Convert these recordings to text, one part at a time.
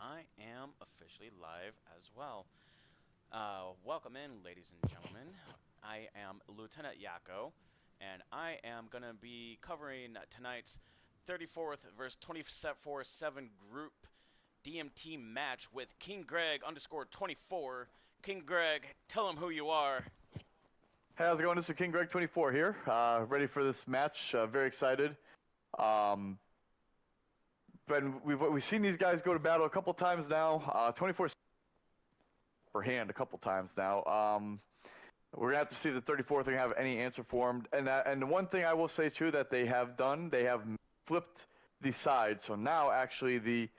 I am officially live as well. Welcome in, ladies and gentlemen. I am Lieutenant Yako, and I am going to be covering tonight's 34th versus 24/7 group DMT match with King Greg underscore 24. King Greg, tell him who you are. Hey, how's it going? This is King Greg 24 here. Ready for this match. Very excited. Um, but we've seen these guys go to battle a couple times now. 24 per hand a couple times now. We're gonna have to see if the 34th are gonna have any answer for them. And the one thing I will say too that they have done, they have flipped the sides. So now actually the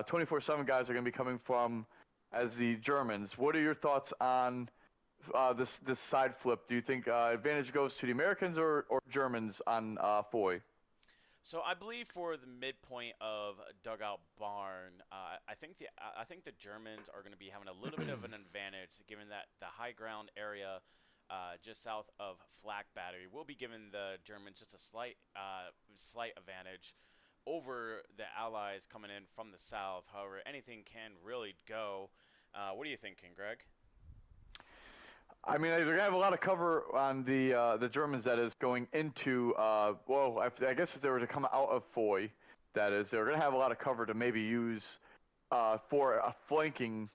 24/7 guys are gonna be coming from as the Germans. What are your thoughts on this side flip? Do you think advantage goes to the Americans or Germans on Foy? So I believe for the midpoint of Dugout Barn, I think the Germans are going to be having a little bit of an advantage, given that the high ground area just south of Flak Battery will be giving the Germans just a slight advantage over the Allies coming in from the south. However, anything can really go. What do you think, King Greg? I mean, they're gonna have a lot of cover on the Germans. That is going into well, I guess if they were to come out of Foy, that is, they're gonna have a lot of cover to maybe use for a flanking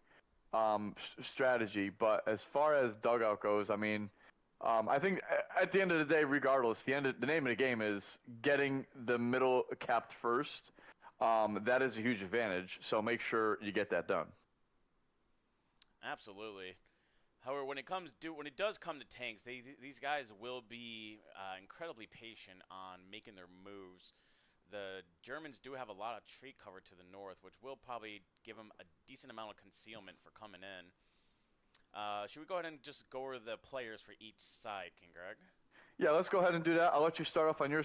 strategy. But as far as dugout goes, I mean, I think at the end of the day, regardless, the name of the game is getting the middle capped first. That is a huge advantage. So make sure you get that done. Absolutely. However, when it does come to tanks, these guys will be incredibly patient on making their moves. The Germans do have a lot of tree cover to the north, which will probably give them a decent amount of concealment for coming in. Should we go ahead and just go over the players for each side, King Greg? Yeah, let's go ahead and do that. I'll let you start off on your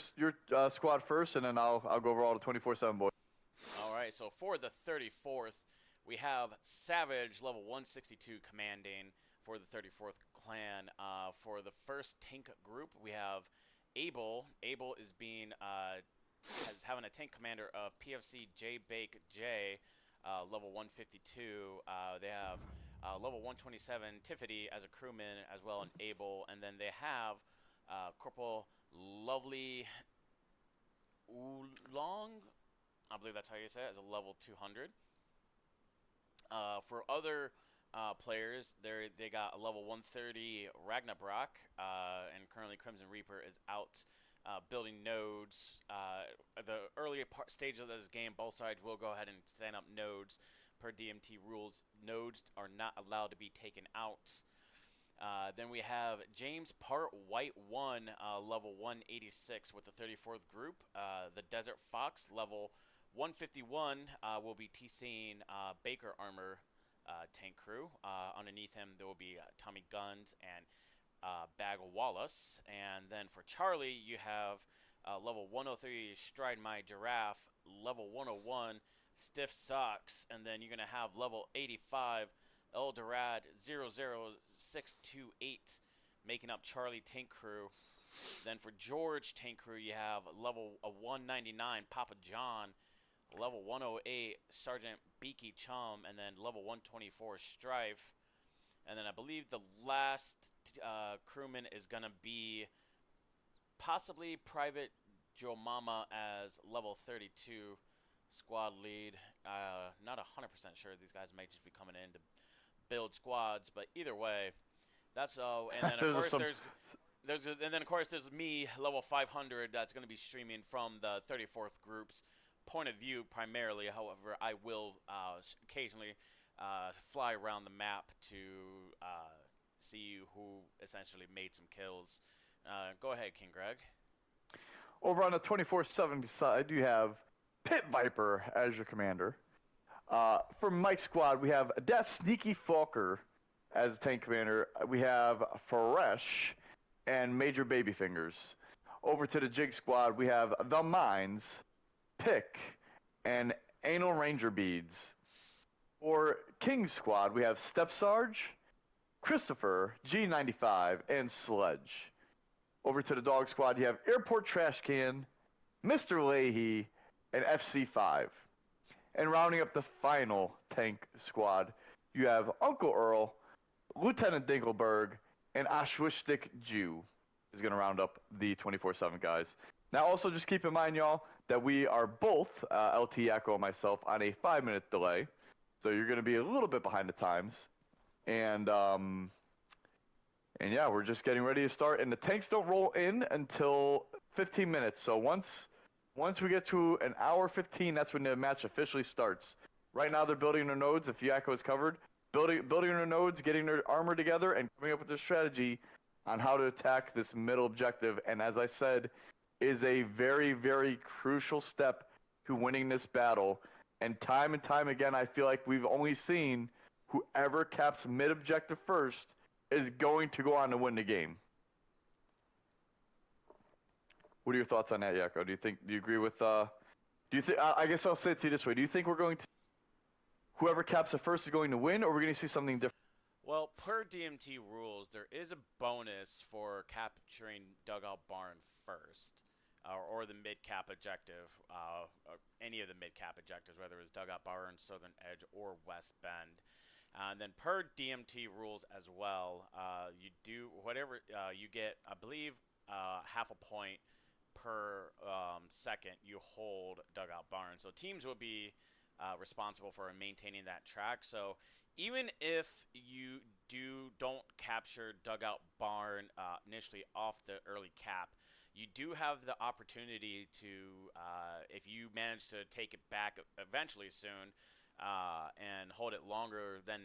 squad first, and then I'll go over all the 24/7 boys. All right. So for the 34th, we have Savage, level 162, commanding for the 34th clan. For the first tank group, we have Abel. Abel is being has having a tank commander of PFC J Bake J, level 152. They have level 127 Tiffany as a crewman as well, and Abel, and then they have Corporal Lovely Oolong. I believe that's how you say it, as a level 200. For other players, they got a level 130 Ragnarok, and currently Crimson Reaper is out building nodes. The earlier stage of this game, both sides will go ahead and stand up nodes. Per DMT rules, nodes are not allowed to be taken out. Then we have James Part White 1, level 186 with the 34th group. The Desert Fox, level 151, will be TCing Baker Armor tank crew. Underneath him, there will be Tommy Guns and Bag Wallace. And then for Charlie, you have level 103 Stride My Giraffe, level 101 Stiff Socks, and then you're going to have level 85 Eldorad 00628 making up Charlie tank crew. Then for George tank crew, you have level 199 Papa John, level 108 Sergeant Beaky Chum, and then level 124 Strife. And then I believe the last crewman is going to be possibly Private Joe Mama as level 32 squad lead. Not 100% sure. These guys might just be coming in to build squads, but either way, that's and then of course there's me, level 500, that's going to be streaming from the 34th group's point of view primarily. However, I will occasionally fly around the map to see who essentially made some kills. Go ahead, King Greg. Over on the 24/7 side, you have Pit Viper as your commander. For Mike's squad, we have Death Sneaky Falker as tank commander. We have Fresh and Major Babyfingers. Over to the Jig squad, we have The Mines, Pick, and Anal Ranger Beads. For King's squad, we have Step Sarge, Christopher, G95, and Sledge. Over to the Dog squad, you have Airport Trash Can, Mr. Leahy, and FC5. And rounding up the final tank squad, you have Uncle Earl, Lieutenant Dinkelberg, and Ashwishtik Jew is going to round up the 24/7 guys. Now, also just keep in mind, y'all, that we are both, LT Echo and myself, on a 5-minute delay. So you're going to be a little bit behind the times. And yeah, we're just getting ready to start. And the tanks don't roll in until 15 minutes. So once we get to an hour 15, that's when the match officially starts. Right now, they're building their nodes. If Yakko is covered, building their nodes, getting their armor together, and coming up with a strategy on how to attack this middle objective. And as I said, is a very, very crucial step to winning this battle. And time again, I feel like we've only seen whoever caps mid objective first is going to go on to win the game. What are your thoughts on that, Yakko? Do you agree with? Do you think? I guess I'll say it to you this way: do you think we're going to whoever caps it first is going to win, or we're going to see something different? Well, per DMT rules, there is a bonus for capturing Dugout Barn first, or the mid-cap objective, or any of the mid-cap objectives, whether it's Dugout Barn, Southern Edge, or West Bend. And then per DMT rules as well, you do whatever you get, I believe, half a point per second you hold Dugout Barn. So teams will be responsible for maintaining that track. So even if you don't capture Dugout Barn initially off the early cap, you do have the opportunity to, if you manage to take it back eventually soon, and hold it longer than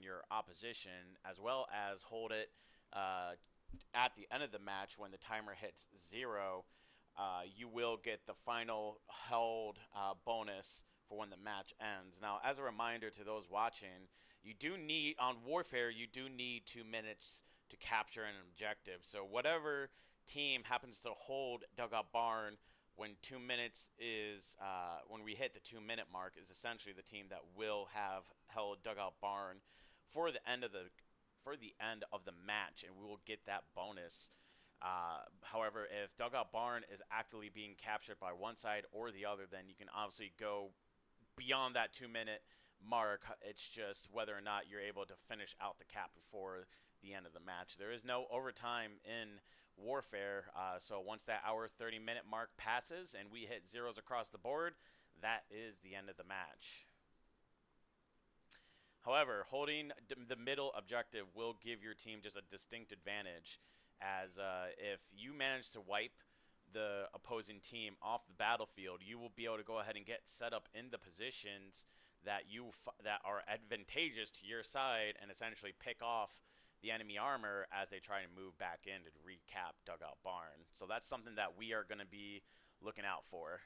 your opposition, as well as hold it at the end of the match when the timer hits 0, you will get the final held bonus for when the match ends. Now, as a reminder to those watching, you do need, on Warfare, you do need 2 minutes to capture an objective. So whatever team happens to hold Dugout Barn when 2 minutes is, when we hit the 2-minute mark, is essentially the team that will have held Dugout Barn for the end of the match, and we will get that bonus. However, if Dugout Barn is actively being captured by one side or the other, then you can obviously go beyond that 2-minute mark. It's just whether or not you're able to finish out the cap before the end of the match. There is no overtime in Warfare, so once that hour 30-minute mark passes and we hit zeros across the board, that is the end of the match. However, holding the middle objective will give your team just a distinct advantage, as if you manage to wipe the opposing team off the battlefield, you will be able to go ahead and get set up in the positions that are advantageous to your side, and essentially pick off the enemy armor as they try to move back in to recap Dugout Barn. So that's something that we are going to be looking out for.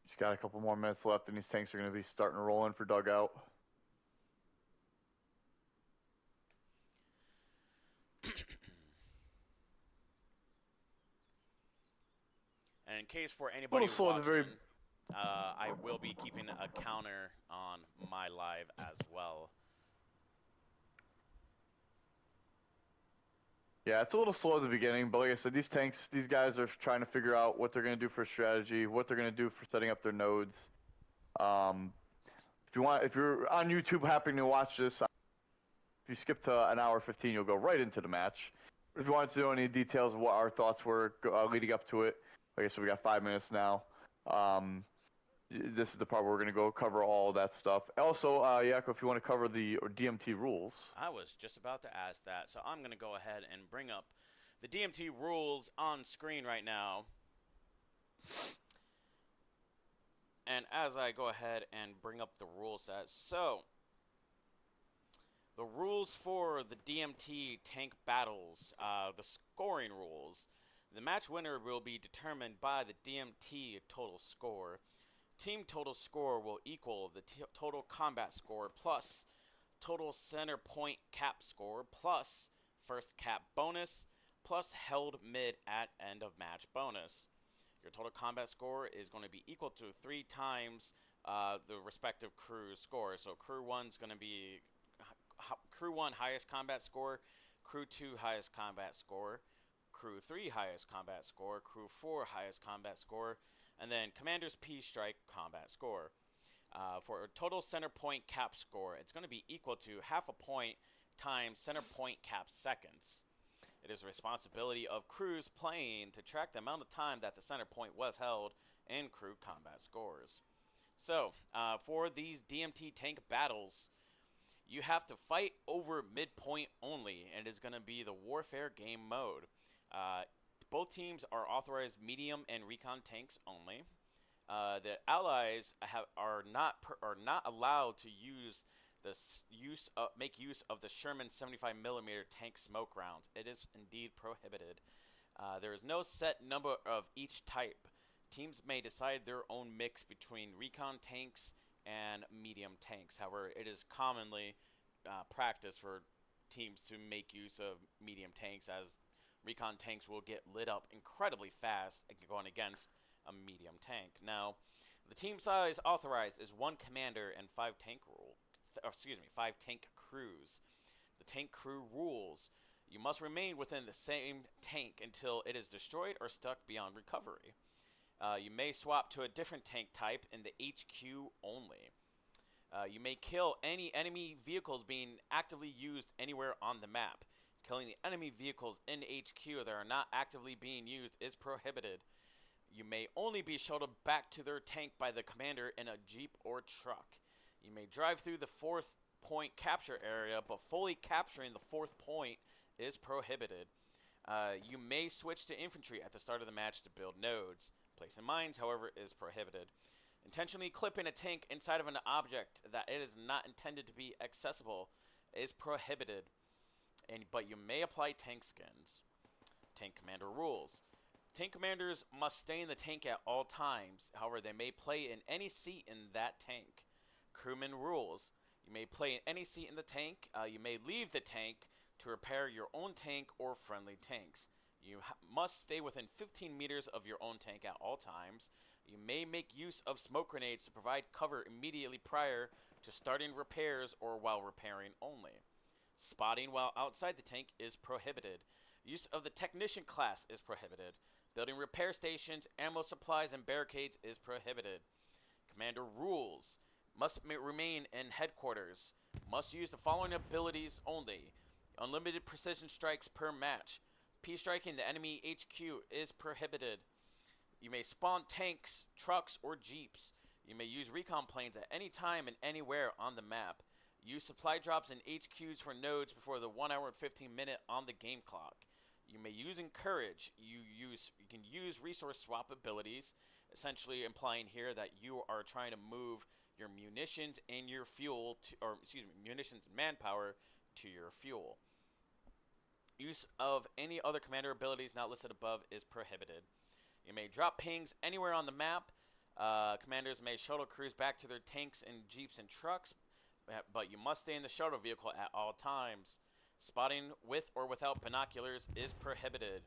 Just got a couple more minutes left, and these tanks are going to be starting to roll in for Dugout. And in case for anybody slow at the watching, very- I will be keeping a counter on my live as well. Yeah, it's a little slow at the beginning, but like I said, these guys are trying to figure out what they're going to do for strategy, what they're going to do for setting up their nodes. If you're on YouTube happening to watch this, if you skip to an hour 15, you'll go right into the match. If you wanted to know any details of what our thoughts were leading up to it, like I said, we got 5 minutes now. This is the part where we're going to go cover all that stuff. Also, Yakko, if you want to cover the DMT rules. I was just about to ask that, so I'm going to go ahead and bring up the DMT rules on screen right now. And as I go ahead and bring up the rule set, so the rules for the DMT Tank battles, the scoring rules. The match winner will be determined by the DMT total score. Team total score will equal the total combat score plus total center point cap score plus first cap bonus plus held mid at end of match bonus. Your total combat score is going to be equal to 3 times the respective crew score. So crew 1's going to be crew 1 highest combat score, crew 2 highest combat score, crew 3 highest combat score, crew 4 highest combat score, And then Commander's P Strike combat score. For a total center point cap score, it's going to be equal to half a point times center point cap seconds. It is the responsibility of crews playing to track the amount of time that the center point was held in crew combat scores. So, for these DMT tank battles, you have to fight over midpoint only, and it is going to be the Warfare game mode. Both teams are authorized medium and recon tanks only. The allies are not allowed to make use of the Sherman 75mm tank smoke rounds. It is indeed prohibited. There is no set number of each type. Teams may decide their own mix between recon tanks and medium tanks. However, it is commonly practiced for teams to make use of medium tanks, as recon tanks will get lit up incredibly fast going against a medium tank. Now, the team size authorized is 1 commander and 5 tank crews. The tank crew rules: you must remain within the same tank until it is destroyed or stuck beyond recovery. You may swap to a different tank type in the HQ only. You may kill any enemy vehicles being actively used anywhere on the map. Killing the enemy vehicles in HQ that are not actively being used is prohibited. You may only be shuttled back to their tank by the commander in a jeep or truck. You may drive through the 4th point capture area, but fully capturing the 4th point is prohibited. You may switch to infantry at the start of the match to build nodes. Placing mines, however, is prohibited. Intentionally clipping a tank inside of an object that it is not intended to be accessible is prohibited. But you may apply tank skins. Tank commander rules: tank commanders must stay in the tank at all times. However, they may play in any seat in that tank. Crewman rules: you may play in any seat in the tank. You may leave the tank to repair your own tank or friendly tanks. You must stay within 15 meters of your own tank at all times. You may make use of smoke grenades to provide cover immediately prior to starting repairs or while repairing only. Spotting while outside the tank is prohibited. Use of the technician class is prohibited. Building repair stations, ammo supplies, and barricades is prohibited. Commander rules: must remain in headquarters. Must use the following abilities only. Unlimited precision strikes per match. P-striking the enemy HQ is prohibited. You may spawn tanks, trucks, or jeeps. You may use recon planes at any time and anywhere on the map. Use supply drops and HQs for nodes before the 1 hour and 15 minute on the game clock. You may use encourage. You can use resource swap abilities, essentially implying here that you are trying to move your munitions and your fuel munitions and manpower to your fuel. Use of any other commander abilities not listed above is prohibited. You may drop pings anywhere on the map. Commanders may shuttle crews back to their tanks and jeeps and trucks, but you must stay in the shuttle vehicle at all times. Spotting with or without binoculars is prohibited.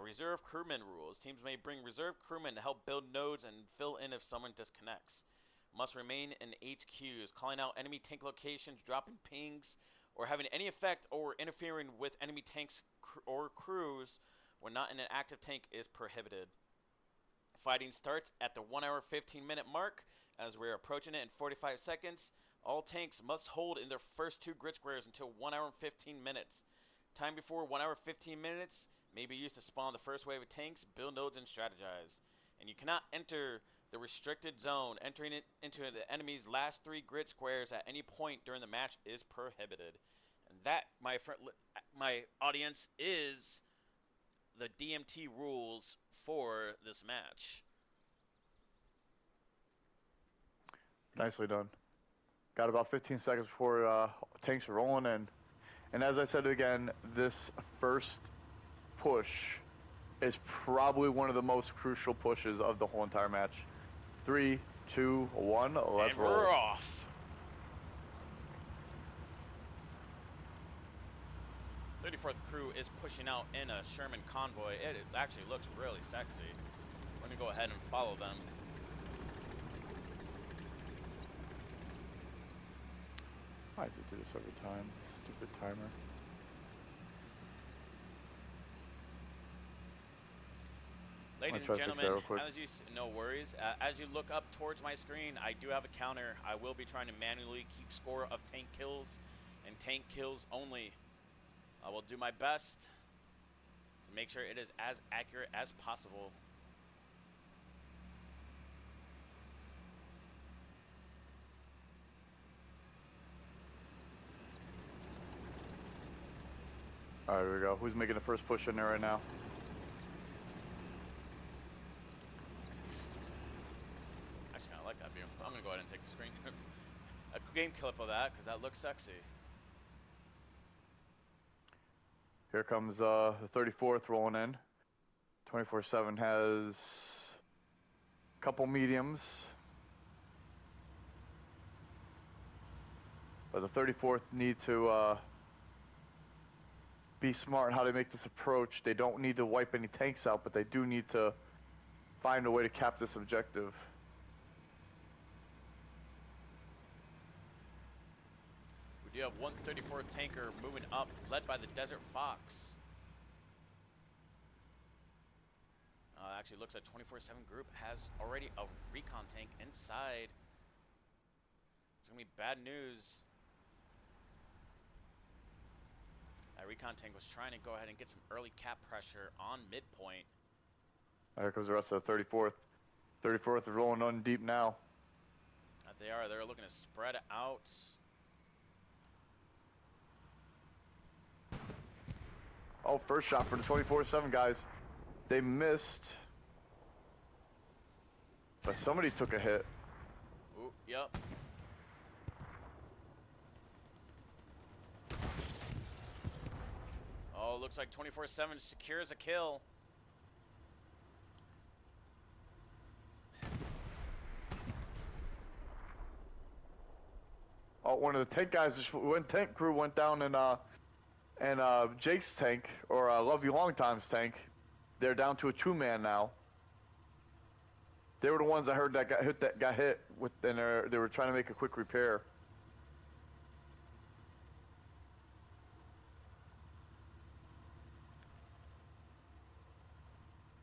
Reserve crewman rules: teams may bring reserve crewmen to help build nodes and fill in if someone disconnects. Must remain in HQs, calling out enemy tank locations, dropping pings, or having any effect or interfering with enemy tanks or crews when not in an active tank is prohibited. Fighting starts at the 1 hour 15 minute mark. As we're approaching it in 45 seconds, all tanks must hold in their first 2 grid squares until 1 hour and 15 minutes. Time before 1 hour 15 minutes may be used to spawn the first wave of tanks, build nodes, and strategize. And you cannot enter the restricted zone. Entering it into the enemy's last 3 grid squares at any point during the match is prohibited. And that, my audience, is the DMT rules for this match. Nicely done. Got about 15 seconds before tanks are rolling in. And as I said again, this first push is probably one of the most crucial pushes of the whole entire match. 3, 2, 1, let's and roll. We're off. 34th crew is pushing out in a Sherman convoy. It actually looks really sexy. We're going to go ahead and follow them. Why does it do this every time? Stupid timer. Ladies and gentlemen, no worries. As you look up towards my screen, I do have a counter. I will be trying to manually keep score of tank kills and tank kills only. I will do my best to make sure it is as accurate as possible. All right, here we go. Who's making the first push in there right now? Actually, I like that view. I'm gonna go ahead and take a screen, a game clip of that, because that looks sexy. Here comes the 34th rolling in. 24/7 has a couple mediums, but the 34th need to be smart how they make this approach. They don't need to wipe any tanks out, but they do need to find a way to cap this objective. We do have 134 tanker moving up, led by the Desert Fox. Actually, looks like 24/7 group has already a recon tank inside. It's gonna be bad news. That recon tank was trying to go ahead and get some early cap pressure on midpoint. Here comes the rest of the 34th. 34th is rolling on deep now. That they are. They're looking to spread out. Oh, first shot for the 24/7 guys. They missed. But somebody took a hit. Ooh, yep. Oh, looks like 24/7 secures a kill. Oh, one of the tank guys, tank crew went down in Jake's tank, or Love You Long Time's tank. They're down to a 2-man now. They were the ones I heard that got hit with, and they were trying to make a quick repair.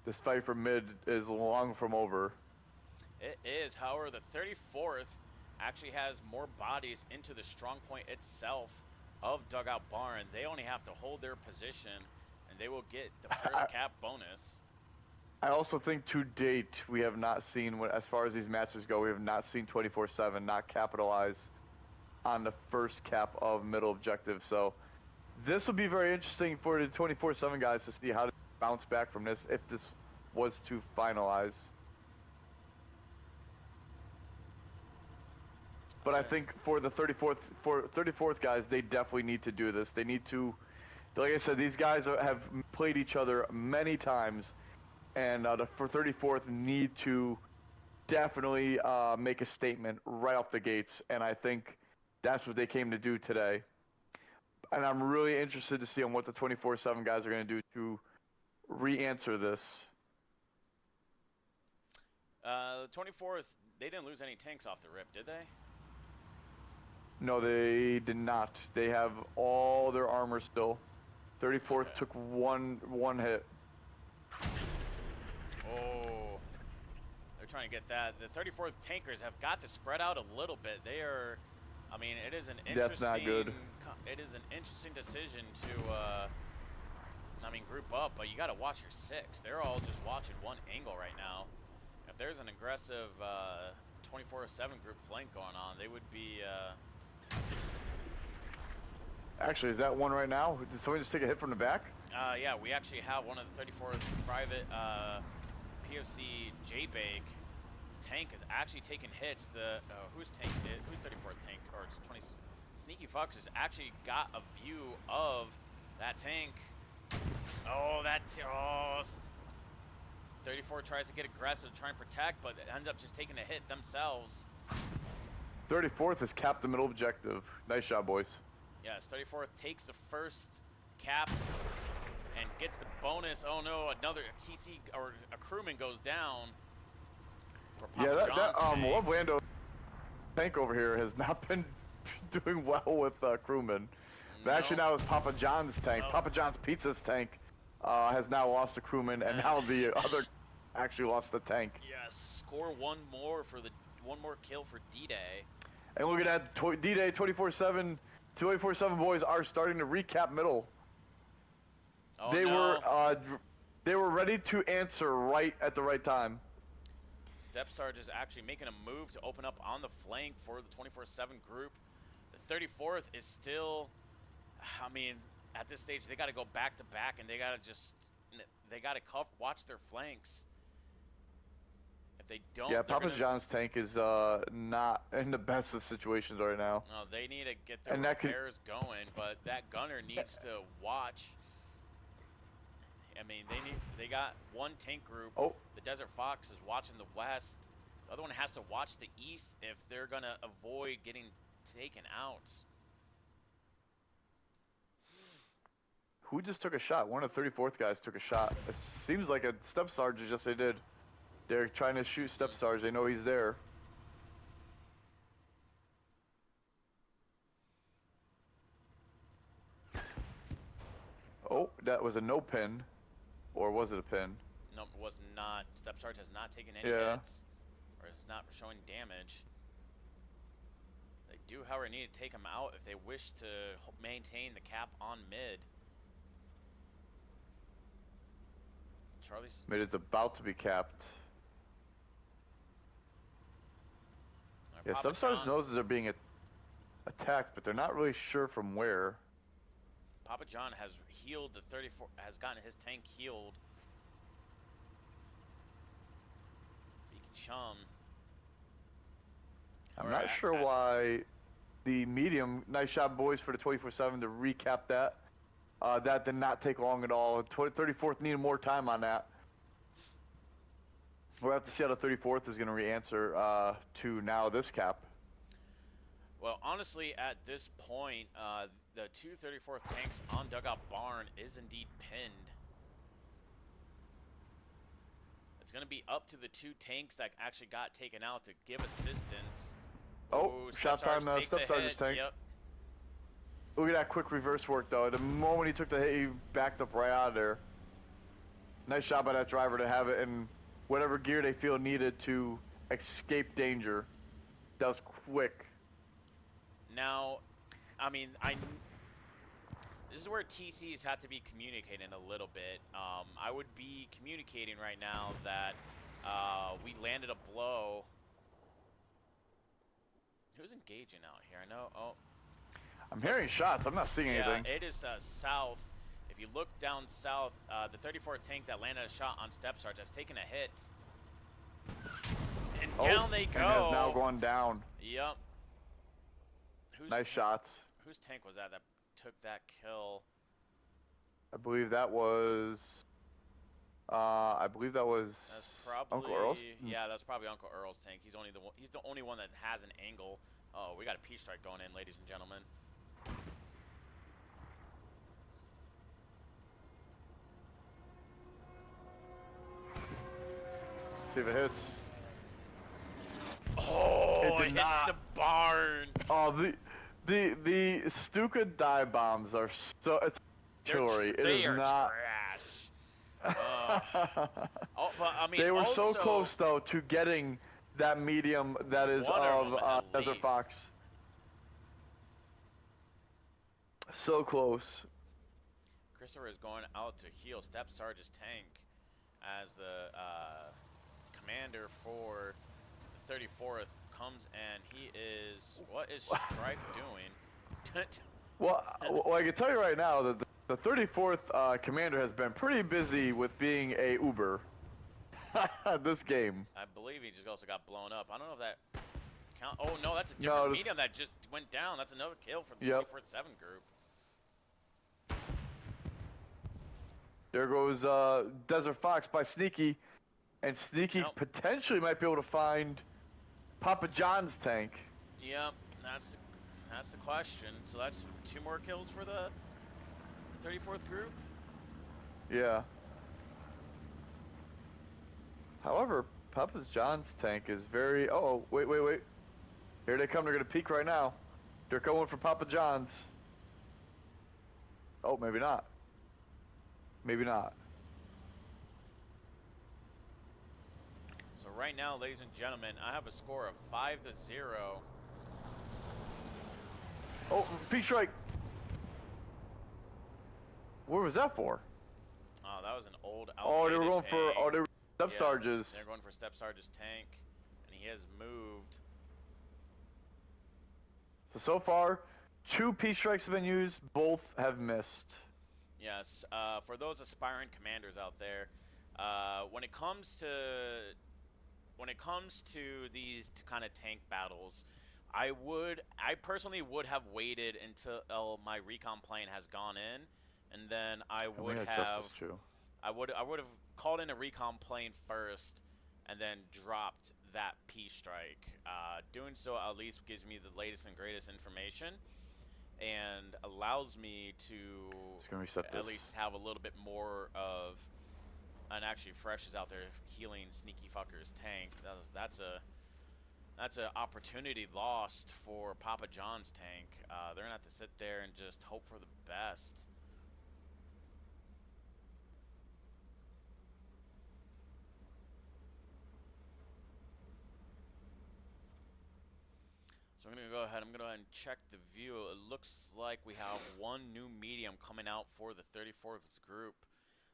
This fight for mid is long from over. It is. However, the 34th actually has more bodies into the strong point itself of Dugout Barn. They only have to hold their position, and they will get the first cap bonus. I also think to date, we have not seen, as far as these matches go, we have not seen 24/7 not capitalize on the first cap of middle objective. So this will be very interesting for the 24/7 guys to see how to bounce back from this if this was to finalize. But I think for the 34th guys, they definitely need to do this. They need to, like I said, these guys have played each other many times, and for 34th need to definitely make a statement right off the gates, and I think that's what they came to do today. And I'm really interested to see on what the 24/7 guys are going to do to re-answer this. The 24th, they didn't lose any tanks off the rip, did they? No, they did not. They have all their armor still. 34th Okay. took one hit. Oh, they're trying to get that. The 34th tankers have got to spread out a little bit. They are, I mean, it is an interesting. That's not good. It is an interesting decision to, I mean, group up, but you got to watch your six. They're all just watching one angle right now. If there's an aggressive 24/7 group flank going on, they would be. Actually, is that one right now? Did somebody just take a hit from the back? Yeah, we actually have one of the 34th private POC J-Bake. His tank is actually taking hits. The whose 34th tank or 20 Sneaky Fox has actually got a view of that tank. Oh, 34 tries to get aggressive, try and protect, but it ends up just taking a hit themselves. 34th has capped the middle objective. Nice job, boys. Yes, 34th takes the first cap and gets the bonus. Oh no, another TC or a crewman goes down. For Papa John's tank. Love Lando tank over here has not been doing well with crewmen. But actually now it's Papa John's tank. Papa John's Pizza's tank has now lost a crewman, and now the other actually lost the tank. Yes, score one more kill for D-Day. And look at that, D-Day 24/7, 24/7 boys are starting to recap middle. Oh, They no. they were ready to answer right at the right time. Step Sarge is actually making a move to open up on the flank for the 24/7 group. The 34th is still, I mean, at this stage they got to go back to back, and they got to watch their flanks. If they don't, Yeah, Papa John's tank is not in the best of situations right now. No, they need to get their repairs going, but that gunner needs to watch. I mean, they got one tank group. Oh. The Desert Fox is watching the west. The other one has to watch the east if they're gonna avoid getting taken out. Who just took a shot? One of the 34th guys took a shot. It seems like a Step Sergeant, just they did. They're trying to shoot Step Sergeant. They know he's there. Oh, that was a no pin. Or was it a pin? No, it was not. Step Sergeant has not taken any hits. Or is not showing damage. They do, however, need to take him out if they wish to maintain the cap on mid. Charlie's... Mid is about to be capped. Yeah, some stars knows that they're being attacked, but they're not really sure from where. Papa John has healed the 34, has gotten his tank healed. Beaky Chum. I'm not sure why the medium, nice shot boys for the 24/7 to recap that. That did not take long at all. 34th needed more time on that. We'll have to see how the 34th is going to re-answer to now this cap. Well, honestly, at this point, the two 34th tanks on Dugout Barn is indeed pinned. It's going to be up to the two tanks that actually got taken out to give assistance. Oh, shots on Step Sergeant's tank. Yep. Look at that quick reverse work, though. The moment he took the hit, he backed up right out of there. Nice shot by that driver to have it in whatever gear they feel needed to escape danger. That was quick. Now, I mean, this is where TCs have to be communicating a little bit. I would be communicating right now that we landed a blow. Who's engaging out here? I know. Oh, I'm hearing shots. I'm not seeing anything. Yeah, it is south. If you look down south, the 34 tank that landed a shot on Step Sarge has taken a hit. And down they go. And is now going down. Yep. Nice shots. Whose tank was that took that kill? I believe that was... That's probably Uncle Earl's? Yeah, that's probably Uncle Earl's tank. He's the only one that has an angle. Oh, we got a P strike going in, ladies and gentlemen. See if it hits. Oh, it hits the barn. Oh, the Stuka dive bombs are so... It's artillery. It is not... trash. Oh, but I mean, they were also, so close though to getting that medium that is of Desert Fox. So close. Christopher is going out to heal Step Sarge's tank as the commander for the 34th comes, and he is... What is Strife doing? Well, I can tell you right now that the 34th commander has been pretty busy with being a Uber this game. I believe he just also got blown up. I don't know if that count. Oh no, that's a different medium that just went down. That's another kill for the 24th 7 group. There goes Desert Fox by Sneaky, and Sneaky potentially might be able to find Papa John's tank. Yep, that's the question. So that's 2 more kills for the 34th group? Yeah. However, Papa John's tank is very... Oh, wait. Here they come. They're going to peek right now. They're going for Papa John's. Oh, maybe not. Maybe not. right now, ladies and gentlemen, I have a score of 5-0. Oh, P-Strike. Where was that for? Oh, that was an old outdated Oh, they were going for. ping. Oh, they were Step Yeah, Sarges. they're going for Step Sarge's tank, and he has moved. So far, 2 P-Strikes have been used. Both have missed. Yes, for those aspiring commanders out there, when it comes to these kind of tank battles, I personally would have waited until my recon plane has gone in, and then I would have called in a recon plane first, and then dropped that P strike. Doing so at least gives me the latest and greatest information, and allows me to at least have a little bit more of an actually fresh is out there healing sneaky fuckers tank. That's a opportunity lost for Papa John's tank. They're gonna have to sit there and just hope for the best. So I'm gonna go ahead. I'm gonna go ahead and check the view. It looks like we have one new medium coming out for the 34th group.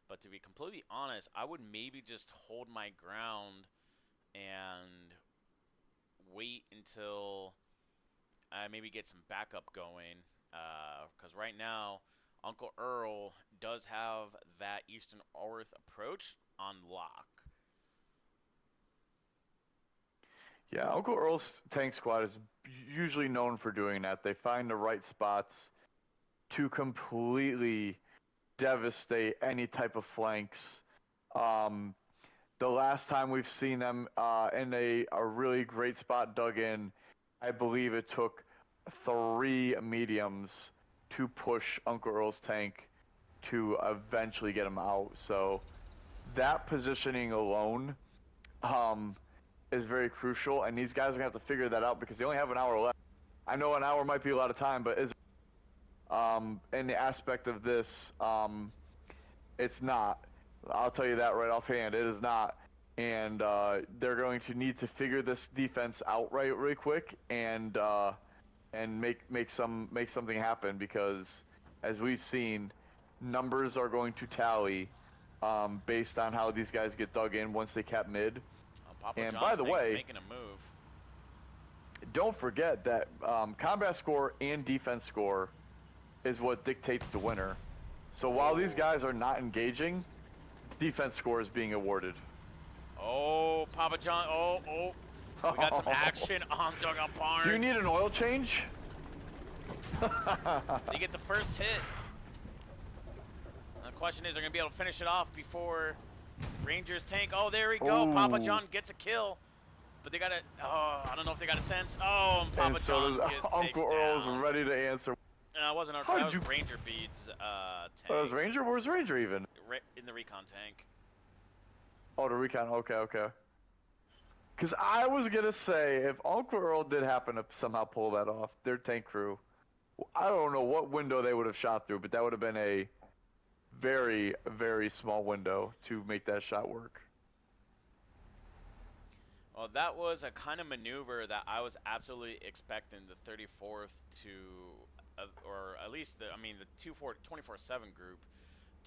But to be completely honest, I would maybe just hold my ground and wait until I maybe get some backup going. Because right now, Uncle Earl does have that Eastern Orth approach on lock. Yeah, Uncle Earl's tank squad is usually known for doing that. They find the right spots to completely devastate any type of flanks. The last time we've seen them in a really great spot dug in, I believe it took 3 mediums to push Uncle Earl's tank to eventually get him out. So that positioning alone is very crucial, and these guys are going to have to figure that out because they only have an hour left. I know an hour might be a lot of time, but in the aspect of this, it's not. I'll tell you that right offhand. It is not. And they're going to need to figure this defense out really quick and make something happen because, as we've seen, numbers are going to tally based on how these guys get dug in once they cap mid. Papa And John's by the way, making a move. Don't forget that combat score and defense score is what dictates the winner. So while these guys are not engaging, defense score is being awarded. Oh, Papa John. Oh. We got some action on Dugout Barn. Do you need an oil change? They get the first hit. The question is, they're going to be able to finish it off before Ranger's tank. Oh, there we go. Ooh. Papa John gets a kill. But they got to, I don't know if they got a sense. Oh, and Papa John is Uncle Earl's ready to answer. No, it wasn't Uncle. That was Ranger Bead's tank. Oh, it was Ranger? Where's Ranger even? In the recon tank. Oh, the recon. Okay. Because I was going to say, if Uncle Earl did happen to somehow pull that off, their tank crew, I don't know what window they would have shot through, but that would have been a very, very small window to make that shot work. Well, that was a kind of maneuver that I was absolutely expecting the 34th to, or at least the 24/7 group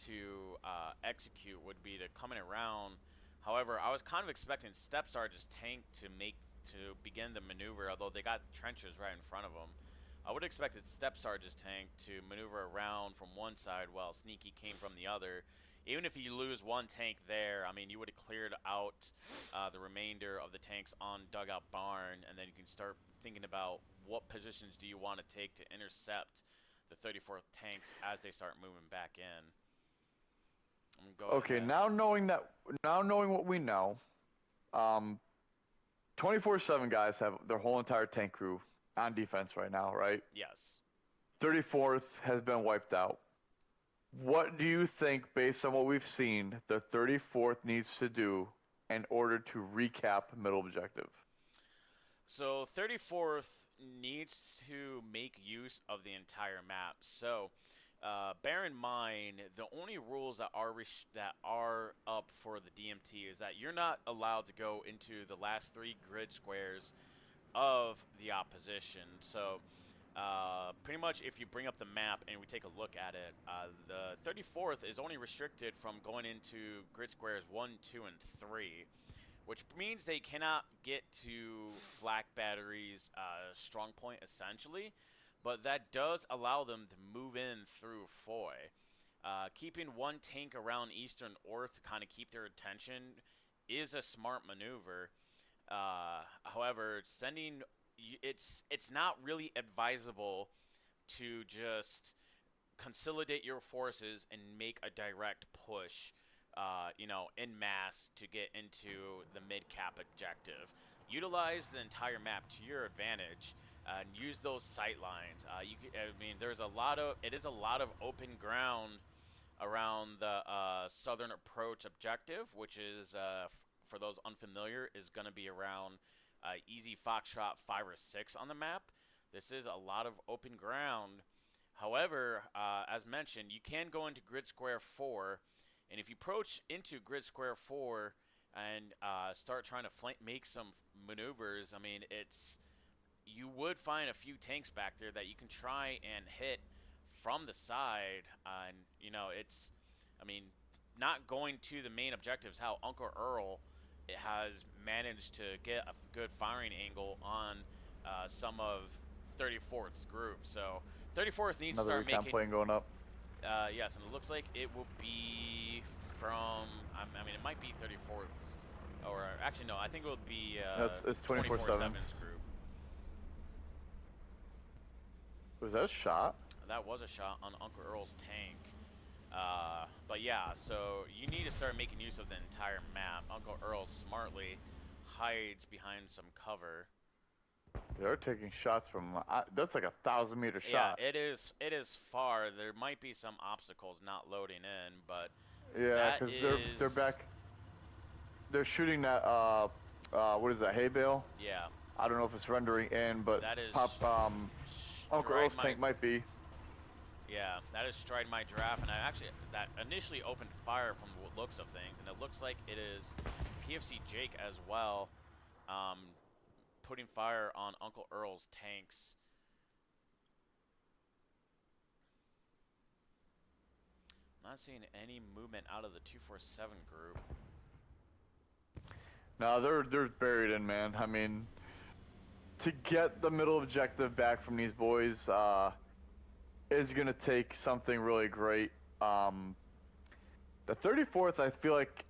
to execute would be to come in around. However, I was kind of expecting Step Sarge's tank to begin the maneuver, although they got trenches right in front of them. I would have expected Step Sarge's tank to maneuver around from one side while Sneaky came from the other. Even if you lose one tank there, I mean, you would have cleared out the remainder of the tanks on Dugout Barn, and then you can start thinking about what positions do you want to take to intercept the 34th tanks as they start moving back in. Okay, now knowing what we know, 24/7 guys have their whole entire tank crew on defense right now, right? Yes. 34th has been wiped out. What do you think, based on what we've seen, the 34th needs to do in order to recap middle objective? So 34th needs to make use of the entire map. So bear in mind the only rules that are up for the DMT is that you're not allowed to go into the last 3 grid squares of the opposition. So pretty much if you bring up the map and we take a look at it, the 34th is only restricted from going into grid squares 1, 2, and 3, which means they cannot get to flak batteries strong point essentially, but that does allow them to move in through Foy. Keeping one tank around Eastern Orth to kind of keep their attention is a smart maneuver. However, it's not really advisable to just consolidate your forces and make a direct push, in mass to get into the mid-cap objective. Utilize the entire map to your advantage and use those sight lines. It is a lot of open ground around the southern approach objective, which is, for those unfamiliar, is going to be around easy Foxtrot 5 or 6 on the map. This is a lot of open ground. However, as mentioned, you can go into grid square 4, and if you approach into grid square 4 and start trying to make some maneuvers, I mean, you would find a few tanks back there that you can try and hit from the side, and not going to the main objectives. How Uncle Earl has managed to get a good firing angle on some of 34th's group. So 34th needs to start making. Plane going up. Yes, and it looks like it will be from. It might be 34th's, or actually no, I think it will be. It's 24/7's group. Was that a shot? That was a shot on Uncle Earl's tank. But yeah, so you need to start making use of the entire map. Uncle Earl smartly hides behind some cover. They're taking shots from. That's like a 1,000-meter shot. Yeah, it is. It is far. There might be some obstacles not loading in, but yeah, because they're back. They're shooting that. What is that? Hay bale? Yeah. I don't know if it's rendering in, but that is Uncle Earl's tank might be. Yeah, that is Stride My Giraffe, and that initially opened fire from the looks of things, and it looks like it is PFC Jake as well, putting fire on Uncle Earl's tanks. I'm not seeing any movement out of the 247 group. No, they're buried in, man. I mean, to get the middle objective back from these boys, is going to take something really great. The 34th, I feel like,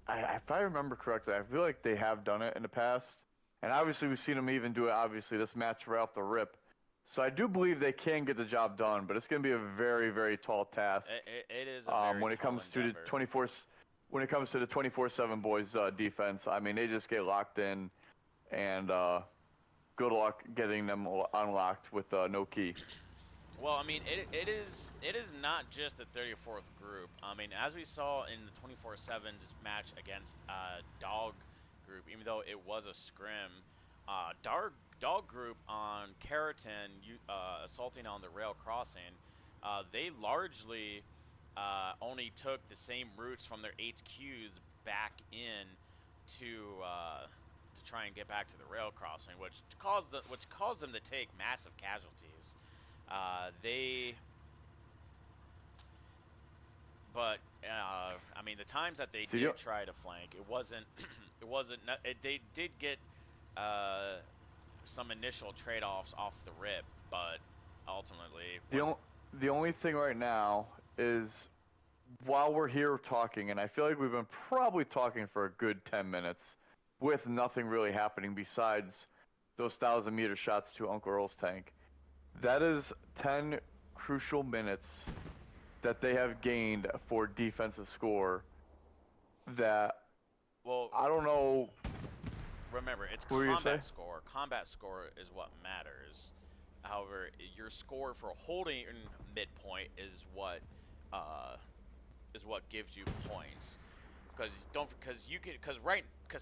if I remember correctly, I feel like they have done it in the past. And obviously, we've seen them even do it, obviously, this match right off the rip. So I do believe they can get the job done, but it's going to be a very, very tall task. It is a very when it comes to the 24/7 boys defense. I mean, they just get locked in, and good luck getting them unlocked with no key. Well, I mean, it is not just the 34th group. I mean, as we saw in the 24/7 match against Dog Group, even though it was a scrim, Dog Group on Keratin assaulting on the rail crossing, they largely only took the same routes from their HQs back in to try and get back to the rail crossing, which caused them to take massive casualties. I mean, the times that they did try to flank, they did get some initial trade-offs off the rip, but ultimately the only thing right now is, while we're here talking, and I feel like we've been probably talking for a good 10 minutes with nothing really happening besides those 1,000-meter shots to Uncle Earl's tank. That is 10 crucial minutes that they have gained for defensive score that, well, I don't know. Remember, it's combat score. Combat score is what matters. However, your score for holding midpoint is what gives you points. Because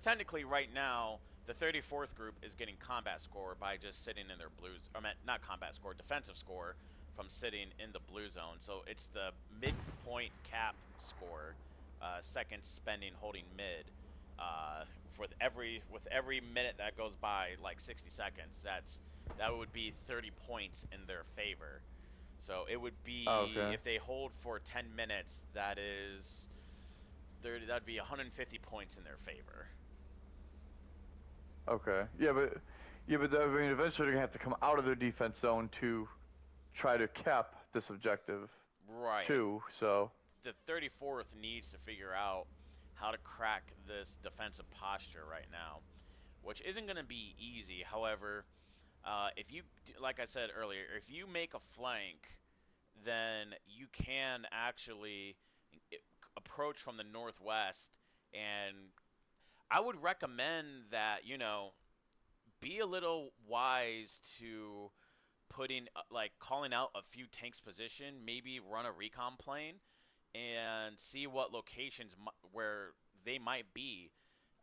technically right now the 34th group is getting combat score by just sitting in their blues. Not combat score, defensive score. from sitting in the blue zone. So it's the midpoint cap score, seconds spending holding mid. With every minute that goes by, like 60 seconds, that would be 30 points in their favor. So it would be, Oh, okay. if they hold for 10 minutes, that'd be 150 points in their favor. Okay. Yeah, but I mean, eventually they're gonna have to come out of their defense zone to try to cap this objective. Right. Too. So. The 34th needs to figure out how to crack this defensive posture right now, which isn't going to be easy. However, if you, like I said earlier, if you make a flank, then you can actually approach from the northwest, and I would recommend that, be a little wise to putting, calling out a few tanks position, maybe run a recon plane, and see what locations where they might be.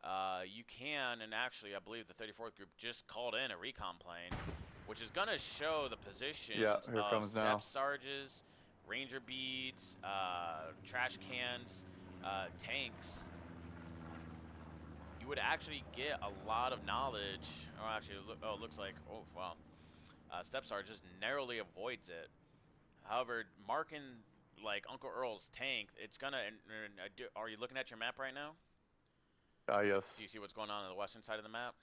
You can, and actually I believe the 34th group just called in a recon plane, which is going to show the positions of step sarges, ranger beads, trash cans, tanks. You would actually get a lot of knowledge. Oh, actually, it looks like, oh, wow. Step Sarge just narrowly avoids it. However, marking like Uncle Earl's tank, it's gonna. Are you looking at your map right now? Yes. Do you see what's going on the western side of the map?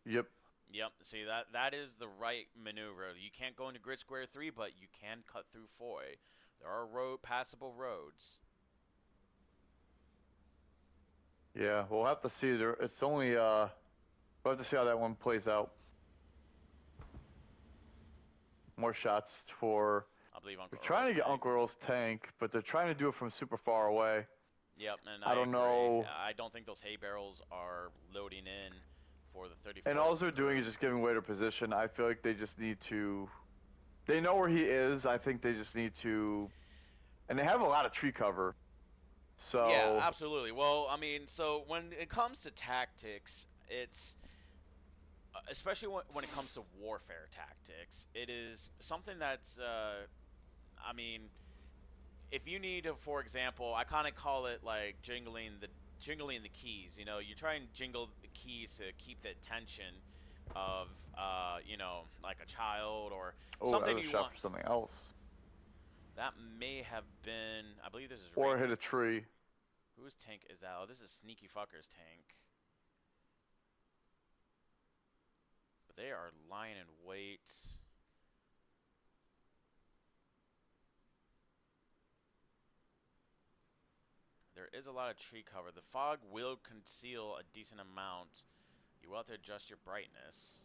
Yep. Yep. See, that is the right maneuver. You can't go into Grid Square 3, but you can cut through Foy. There are passable roads. Yeah, we'll have to see. It's only we'll have to see how that one plays out. More shots for. I believe Uncle They're trying to get tank. Uncle Earl's tank, but they're trying to do it from super far away. Yep, and I don't know. I don't think those hay barrels are loading in for the 34th. And all they're doing is just giving away their position. I feel like they just need to. They know where he is. I think they just need to. And they have a lot of tree cover. So. Yeah, absolutely. Well, I mean, so when it comes to tactics, it's. Especially when it comes to warfare tactics, it is something that's. I mean, if you need to, for example, I kind of call it like jingling the keys. You try and jingle the keys to keep the attention of, like a child or something you want. For something else. That may have been, I believe this is. Or hit a tree. Whose tank is that? Oh, this is Sneaky Fucker's tank. But they are lying in wait. There is a lot of tree cover. The fog will conceal a decent amount. You will have to adjust your brightness.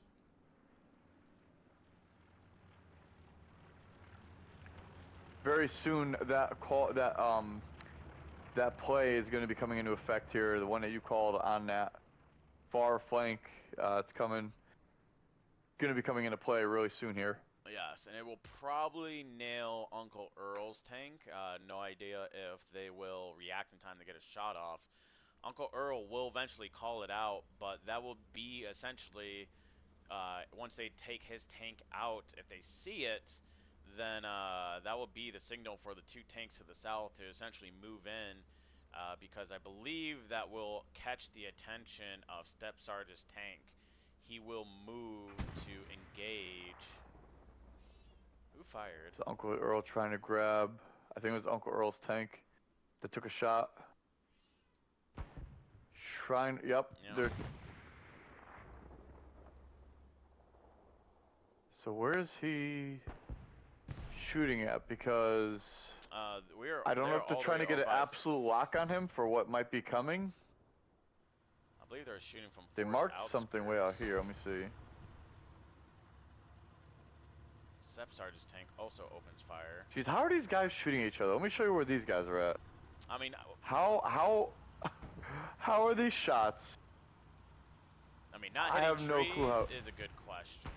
Very soon, that play is going to be coming into effect here. The one that you called on that far flank, it's going to be coming into play really soon here. Yes, and it will probably nail Uncle Earl's tank. No idea if they will react in time to get a shot off. Uncle Earl will eventually call it out, but that will be essentially, once they take his tank out, if they see it, then that will be the signal for the two tanks to the south to essentially move in, because I believe that will catch the attention of Step Sarge's tank. He will move to engage. Who fired? It's Uncle Earl trying to grab, I think it was Uncle Earl's tank that took a shot. Yep. So where is he shooting at? Because I don't know if they're trying to get an absolute lock on him for what might be coming. I believe they're shooting from. They marked something way out here. Let me see. Step Sarge's tank also opens fire. Jeez, how are these guys shooting each other? Let me show you where these guys are at. I mean, how are these shots? I mean, not hitting trees no clue how... is a good question.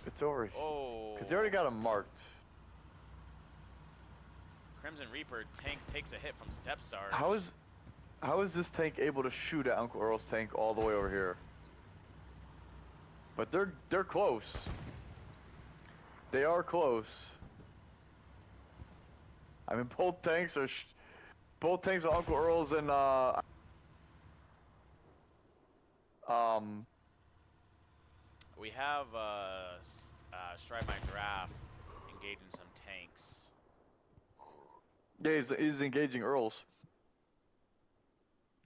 It's over here. Oh. Because they already got him marked. Crimson Reaper tank takes a hit from Step Sarge. How is this tank able to shoot at Uncle Earl's tank all the way over here? But they're close. They are close. I mean, both tanks are Uncle Earl's and We have Stride My Graph engaging some tanks. yeah, he's engaging Earl's.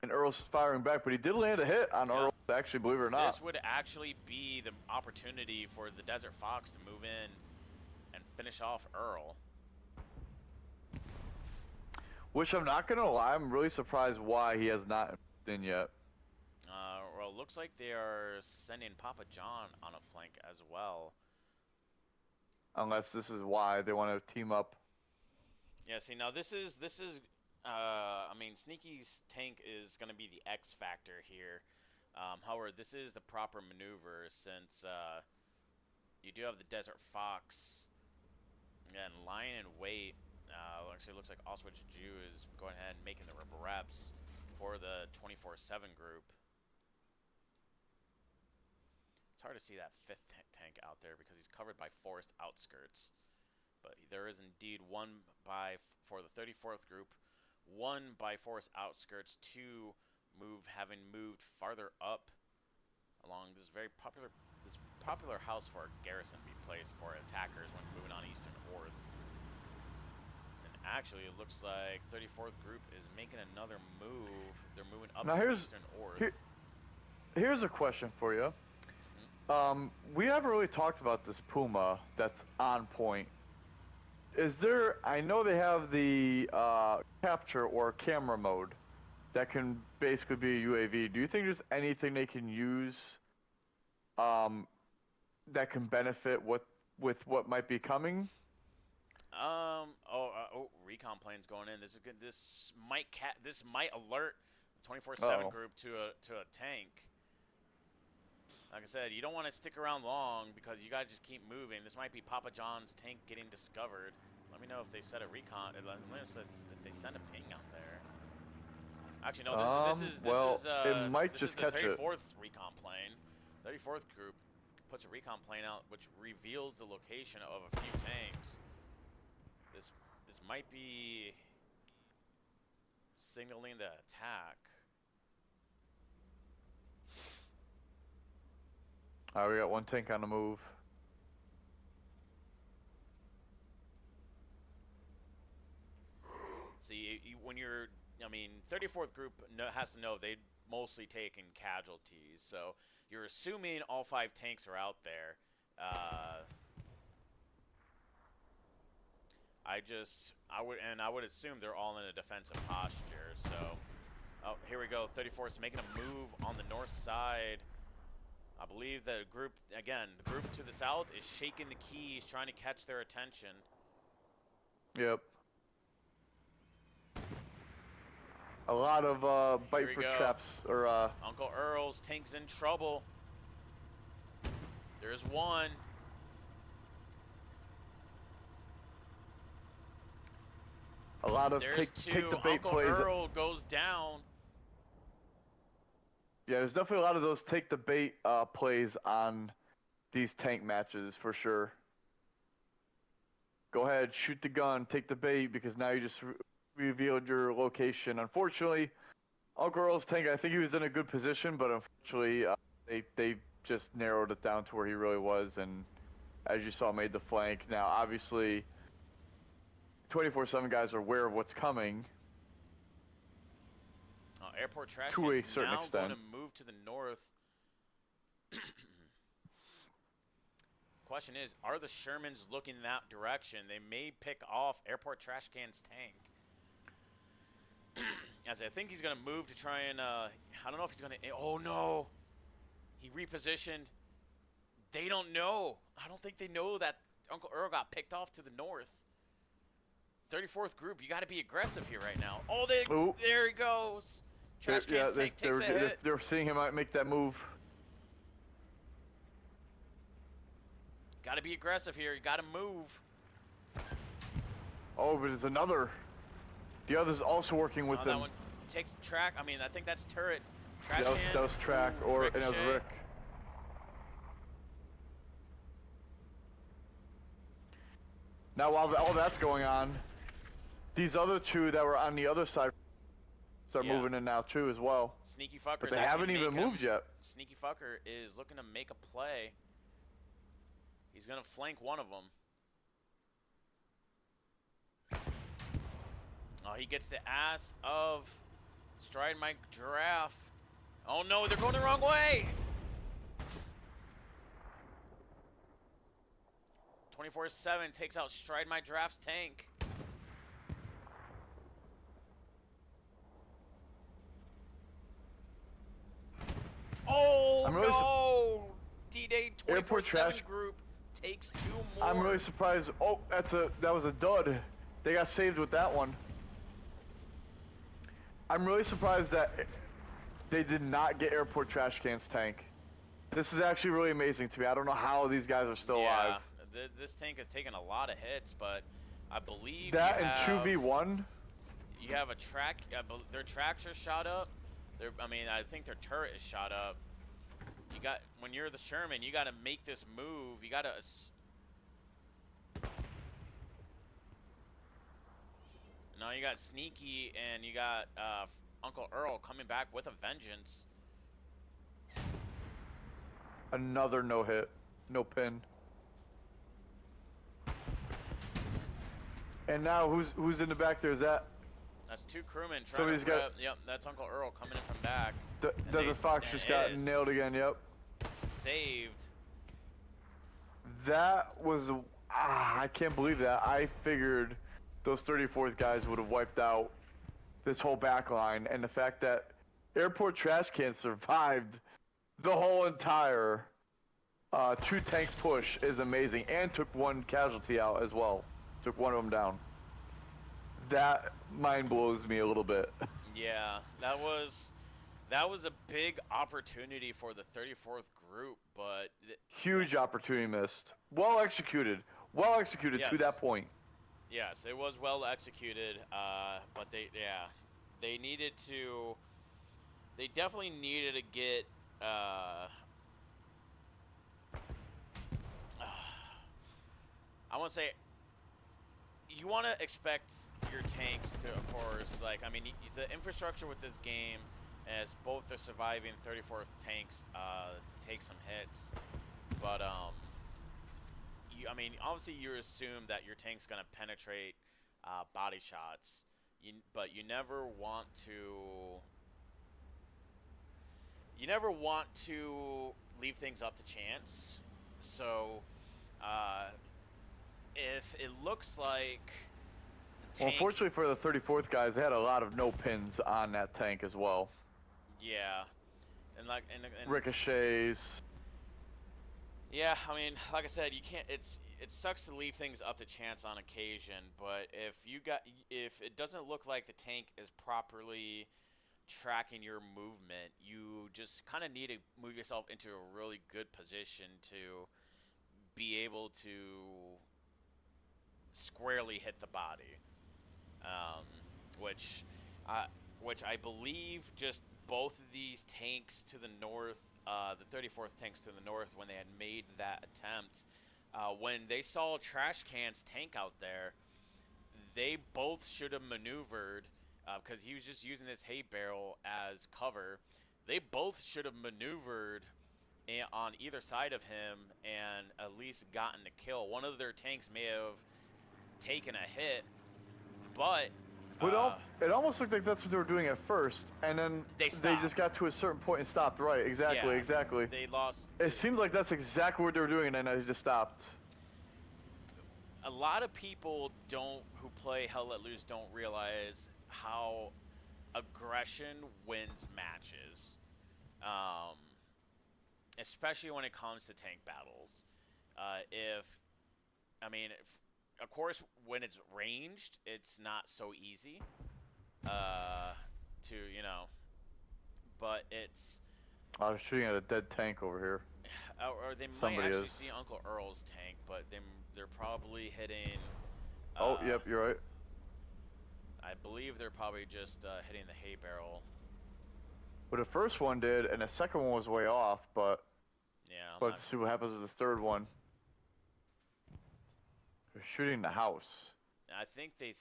And Earl's firing back, but he did land a hit on Yeah. Earl, actually, believe it or not. This would actually be the opportunity for the Desert Fox to move in and finish off Earl. Which I'm not gonna lie, I'm really surprised why he has not in yet. Well, it looks like they are sending Papa John on a flank as well. Unless this is why they want to team up. Yeah, see, now this is I mean, Sneaky's tank is going to be the X factor here. However, this is the proper maneuver since you do have the Desert Fox. Again, lying in wait. Actually, it looks like Oswich Jew is going ahead and making the reps for the 24/7 group. It's hard to see that fifth tank out there because he's covered by forest outskirts. But there is indeed one for the 34th group, one by forest outskirts, two having moved farther up along this very popular house for a garrison to be placed for attackers when moving on eastern Orth. And actually, it looks like 34th group is making another move. They're moving up to eastern Orth. Here's a question for you. We haven't really talked about this Puma that's on point. Is there? I know they have the capture or camera mode that can basically be a UAV. Do you think there's anything they can use that can benefit with what might be coming? Recon plane's going in. This is good. This might alert the 24/7 group to a tank. Like I said, you don't want to stick around long because you gotta just keep moving. This might be Papa John's tank getting discovered. Let me know if they set a recon. Let me know if they send a ping out there. Actually, no. It might just catch it. 34th recon plane. 34th group puts a recon plane out, which reveals the location of a few tanks. This might be signaling the attack. Alright, we got one tank on the move. See, when you're, I mean, 34th group has to know they've mostly taken casualties, so you're assuming all 5 tanks are out there. I would assume they're all in a defensive posture. So, oh, here we go. 34th making a move on the north side. I believe the group to the south is shaking the keys, trying to catch their attention. Yep. A lot of bite for traps, or Uncle Earl's tank's in trouble. There's one. A lot of There's take the bait Uncle plays. Earl goes down. Yeah, there's definitely a lot of those take the bait plays on these tank matches for sure. Go ahead, shoot the gun, take the bait, because now you just revealed your location. Unfortunately, Uncle Earl's tank, I think he was in a good position, but unfortunately, they just narrowed it down to where he really was, and as you saw, made the flank. Now, obviously, 24/7 guys are aware of what's coming. Airport trash to a is certain now extent. going to move to the north. Question is, are the Shermans looking that direction? They may pick off Airport Trash Can's tank. As I think he's going to move to try and, I don't know if he's going to, oh no. He repositioned. They don't know. I don't think they know that Uncle Earl got picked off to the north. 34th group, you got to be aggressive here right now. Oh, there he goes. Trash can takes a hit. They're seeing him make that move. Got to be aggressive here. You got to move. Oh, but there's another. The other's also working with them. That one takes track. I mean, I think that's turret. Trash that was track, or and it was Rick. Now, while all that's going on, these other two that were on the other side start moving in now too as well. Sneaky Fucker But is they actually haven't even moved yet. Sneaky Fucker is looking to make a play. He's going to flank one of them. Oh, he gets the ass of Stride Mike Giraffe. Oh no, they're going the wrong way! 24/7 takes out Stride My Giraffe's tank. Oh no! D-Day 24/7 group takes 2 more. I'm really surprised. Oh, that was a dud. They got saved with that one. I'm really surprised that they did not get Airport Trash Can's tank. This is actually really amazing to me. I don't know how these guys are still alive. This tank has taken a lot of hits, but I believe that and 2v1. You have a track. Their tracks are shot up. I think their turret is shot up. When you're the Sherman, you got to make this move. You got to. Now you got Sneaky and you got Uncle Earl coming back with a vengeance. Another no hit, no pin. And now who's in the back there? Is that? That's 2 crewmen trying to rep. Yep, that's Uncle Earl coming in from back. Desert Fox just got nailed again. Yep. Saved. That was I can't believe that. I figured those 34th guys would have wiped out this whole back line, and the fact that Airport Trash Can survived the whole entire 2-tank push is amazing, and took 1 casualty out as well. Took 1 of them down. That mind blows me a little bit. Yeah, that was a big opportunity for the 34th group, but huge opportunity missed. Well executed. Well executed to that point. Yes, it was well executed, but they definitely needed to get, I want to say, you want to expect your tanks to, of course, the infrastructure with this game, as both the surviving 34th tanks take some hits, but obviously you assume that your tank's gonna penetrate body shots, but you never want to leave things up to chance. So if it looks like the tank, unfortunately for the 34th guys, they had a lot of no pins on that tank as well. Yeah, and ricochets. Yeah, like I said, you can't. It sucks to leave things up to chance on occasion, but if it doesn't look like the tank is properly tracking your movement, you just kind of need to move yourself into a really good position to be able to squarely hit the body, which I believe just both of these tanks to the north, the 34th tanks to the north, when they had made that attempt, when they saw Trash Can's tank out there, they both should have maneuvered, because he was just using his hay barrel as cover. They both should have maneuvered on either side of him and at least gotten a kill. One of their tanks may have taken a hit, but it almost looked like that's what they were doing at first, and then they just got to a certain point and stopped. Right, exactly, exactly. They lost. It seems like that's exactly what they were doing, and then they just stopped. A lot of people who play Hell Let Loose don't realize how aggression wins matches, especially when it comes to tank battles. Of course, when it's ranged, it's not so easy but it's... I was shooting at a dead tank over here. Or they might actually see Uncle Earl's tank, but they're probably hitting... oh, yep, you're right. I believe they're probably just hitting the hay barrel. Well, the first one did, and the second one was way off, but... yeah. Let's see what happens with the third one. shooting the house. I think they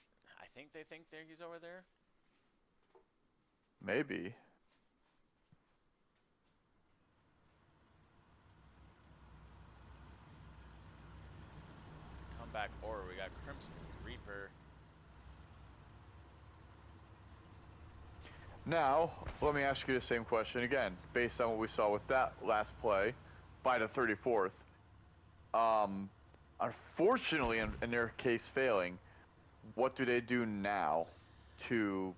think he's over there. Maybe. Comeback order. We got Crimson Reaper. Now, let me ask you the same question again, based on what we saw with that last play by the 34th. Unfortunately, in their case failing, what do they do now to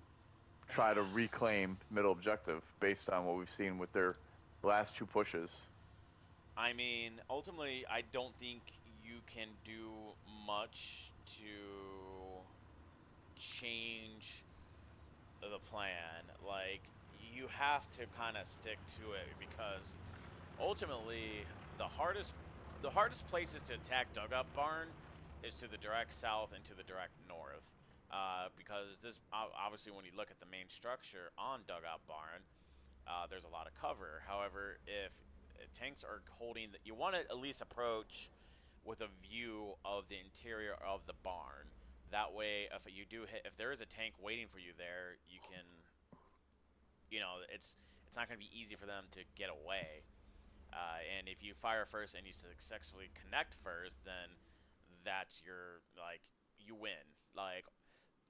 try to reclaim middle objective based on what we've seen with their last two pushes? I mean, ultimately, I don't think you can do much to change the plan. Like, you have to kind of stick to it because ultimately the hardest places to attack Dugout Barn is to the direct south and to the direct north. Because this obviously, when you look at the main structure on Dugout Barn, there's a lot of cover. However, if tanks are holding, you want to at least approach with a view of the interior of the barn. That way, if you do hit, if there is a tank waiting for you there, you can, it's not going to be easy for them to get away. And if you fire first and you successfully connect first, then that's you win. Like,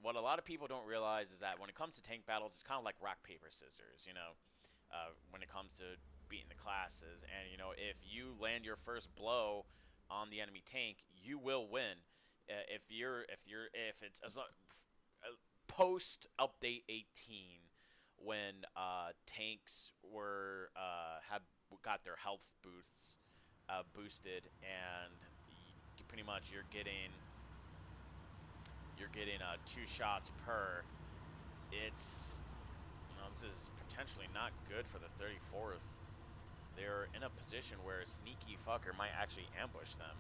what a lot of people don't realize is that when it comes to tank battles, it's kind of like rock, paper, scissors, when it comes to beating the classes. And, if you land your first blow on the enemy tank, you will win. If it's post update 18, when tanks have got their health boosts boosted, and pretty much you're getting 2 shots per. It's this is potentially not good for the 34th. They're in a position where a sneaky fucker might actually ambush them.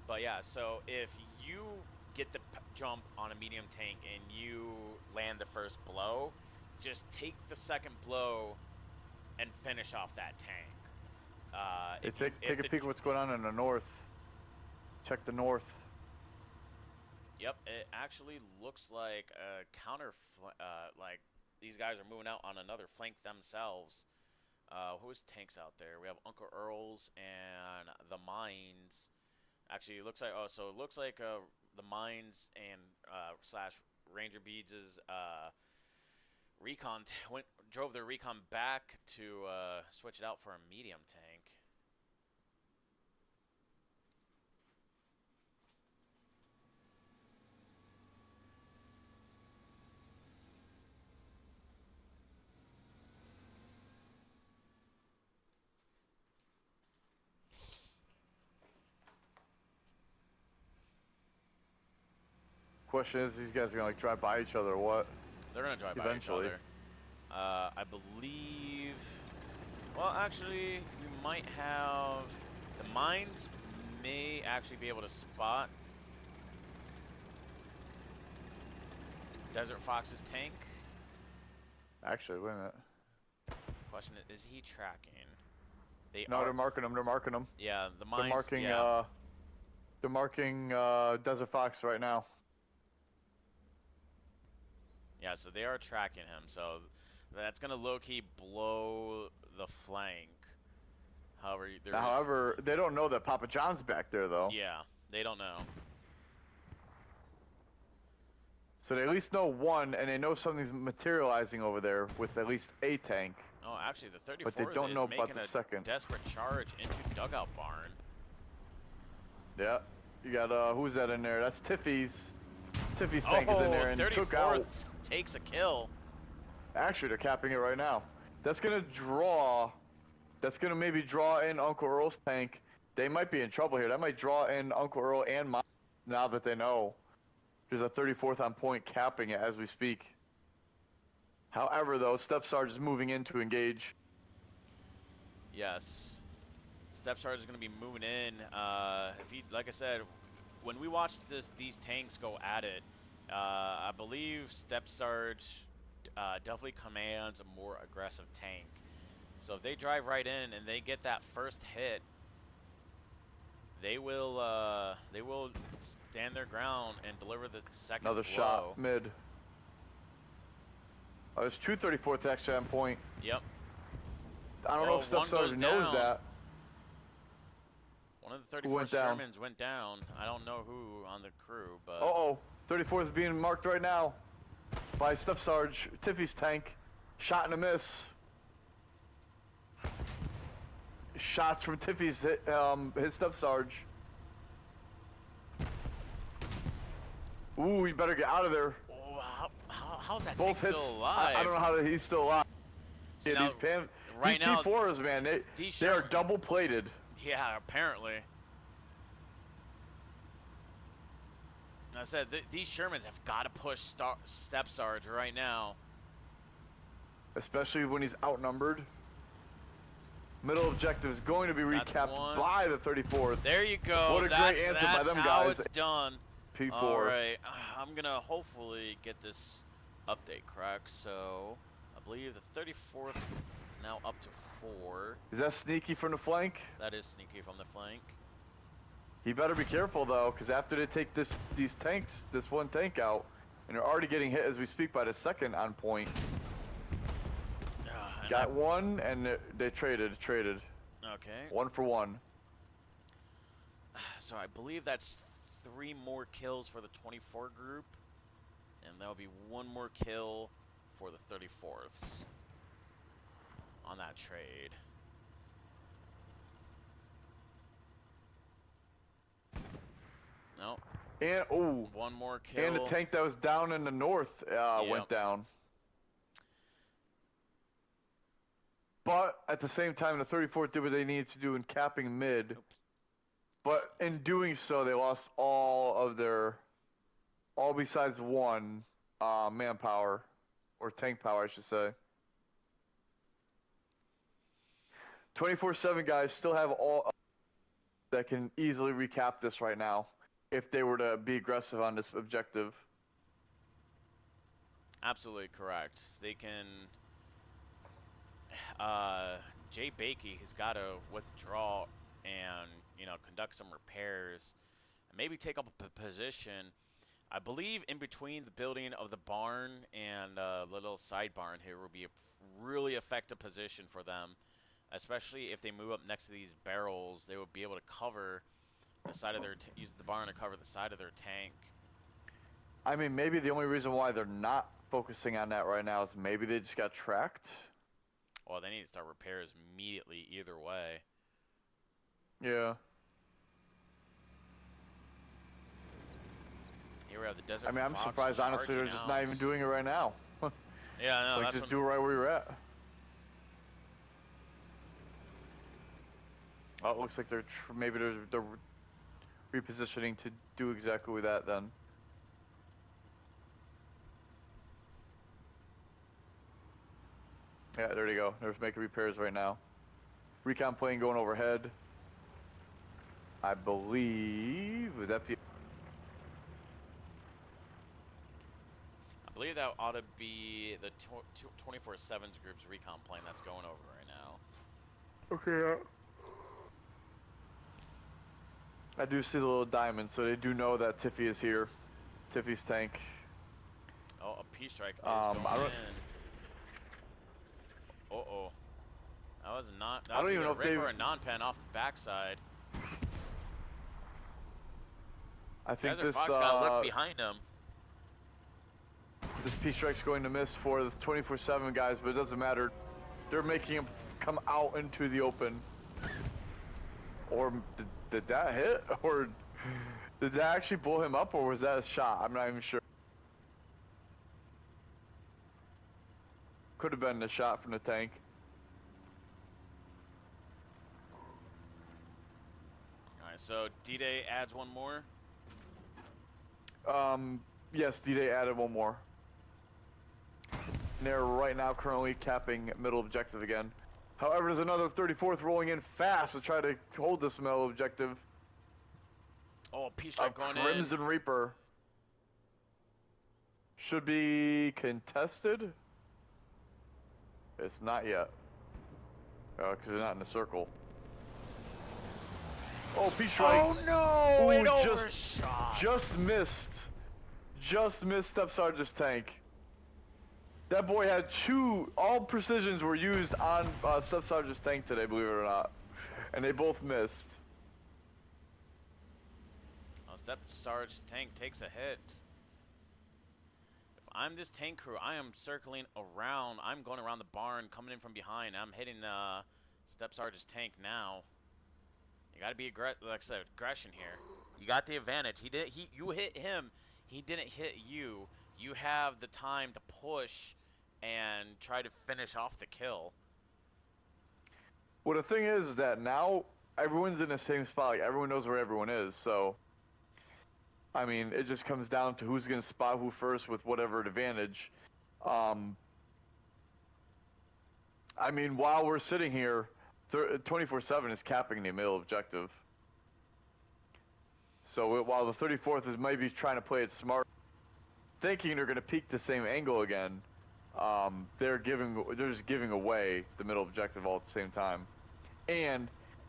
But yeah, so if you get the jump on a medium tank and you land the first blow, just take the second blow and finish off that tank. Take a peek at what's going on in the north. Check the north. Yep, it actually looks like a counter, like these guys are moving out on another flank themselves. Who's tanks out there? We have Uncle Earl's and the Mines. Actually, it looks like the Mines and slash Ranger Beads' recon drove their recon back to switch it out for a medium tank. Question is, these guys are gonna drive by each other or what? They're gonna drive eventually by each other. I believe. Well, actually, we might have the Mines may actually be able to spot Desert Fox's tank. Actually, wait a minute. Question is he tracking? They're marking them. They're marking them. Yeah, the Mines. They're marking Desert Fox right now. Yeah, so they are tracking him. So that's gonna low-key blow the flank. However, they don't know that Papa John's back there though. Yeah, they don't know. So they at least know one, and they know something's materializing over there with at least a tank. Oh, actually, the 34th but they don't know about the second. Desperate charge into Dugout Barn. Yeah, you got who's that in there? That's Tiffy's. Tiffy's tank is in there and took out. Takes a kill. Actually, they're capping it right now. That's gonna draw. That's gonna maybe draw in Uncle Earl's tank. They might be in trouble here. That might draw in Uncle Earl and mine now that they know. There's a 34th on point capping it as we speak. However, though, Step Sarge is moving in to engage. Yes. Step Sarge is going to be moving in. Like I said, when we watched these tanks go at it, I believe Step Sarge definitely commands a more aggressive tank. So if they drive right in and they get that first hit, they will stand their ground and deliver the second Another blow. shot mid. Oh, there's 234th actually on point. Yep. I don't know if Steph Sarge knows that. One of the 34 Shermans went down. I don't know who on the crew, but... Uh-oh. 34th is being marked right now by Steph Sarge. Tiffy's tank. Shot and a miss. Shots from Tiffy's hit Steph Sarge. Ooh, you better get out of there. Oh, how's that Both tank hits, still alive? I don't know how he's still alive. So Yeah, now, these P4s, man, they are double plated. Yeah, apparently. I said these Shermans have got to push Step Sarge right now. Especially when he's outnumbered. Middle objective is going to be recapped by the 34th. There you go. What a great answer by them guys. That's how it's done. P4. All right, I'm going to hopefully get this update correct. So I believe the 34th is now up to 4. Is that sneaky from the flank? That is sneaky from the flank. He better be careful though, because after they take this one tank out, and they're already getting hit as we speak by the second on point. Got one, and they traded. Okay. 1 for 1. So I believe that's 3 more kills for the 24 group, and there'll be 1 more kill for the 34ths on that trade. No. And 1 more kill. And the tank that was down in the north went down. But at the same time, the 34th did what they needed to do in capping mid. Oops. But in doing so, they lost all besides 1 manpower, or tank power, I should say. 24/7 guys still have all that can easily recap this right now if they were to be aggressive on this objective. Absolutely correct. They can. Jay Bakey has got to withdraw and conduct some repairs, and maybe take up a position. I believe in between the building of the barn and the little side barn here will be a really effective position for them, especially if they move up next to these barrels. They would be able to cover the side of their use the barn to cover the side of their tank. I mean, maybe the only reason why they're not focusing on that right now is maybe they just got tracked. Well, they need to start repairs immediately either way. Yeah. Here we have the Desert I mean, I'm Fox surprised, honestly, they're just not even doing it right now. Yeah, no, like, just do it right where you're at. Oh, it looks like maybe they're repositioning to do exactly that then. Yeah, there you go. They're making repairs right now. Recon plane going overhead. I believe, would that be? I believe that ought to be the 24/7's group's recon plane that's going over right now. Okay, I do see the little diamond, so they do know that Tiffy is here. Tiffy's tank. Oh, a P-strike is going in. Uh-oh. That was not. That I don't was even know if they or a non-pen off the backside. I think Desert this Fox got looked behind him. This P-strike's going to miss for the 24/7 guys, but it doesn't matter. They're making him come out into the open. Or did that hit? Or did that actually blow him up, or was that a shot? I'm not even sure. Could have been a shot from the tank. Alright, so D-Day adds 1 more. Yes, D-Day added 1 more. And they're right now currently capping middle objective again. However, there's another 34th rolling in fast to try to hold this middle objective. Oh, P-strike going in. Crimson Reaper. Should be contested. It's not yet. Because they're not in the circle. Oh, Pete strike. Oh no! Ooh, It overshot. just missed. Just missed Step Sergeant's tank. That boy had all precisions were used on Step Sergeant's tank today, believe it or not. And they both missed. Oh, Step Sarge's tank takes a hit. If I'm this tank crew, I am circling around. I'm going around the barn, coming in from behind. I'm hitting Step Sarge's tank now. You gotta be like I said, aggression here. You got the advantage. You hit him. He didn't hit you. You have the time to push and try to finish off the kill. Well, the thing is that now everyone's in the same spot. Like, everyone knows where everyone is. So, I mean, it just comes down to who's going to spot who first with whatever advantage. I mean, while we're sitting here, 24/7 is capping the middle objective. So while the 34th is maybe trying to play it smart, thinking they're going to peek the same angle again, they're just giving away the middle objective all at the same time. And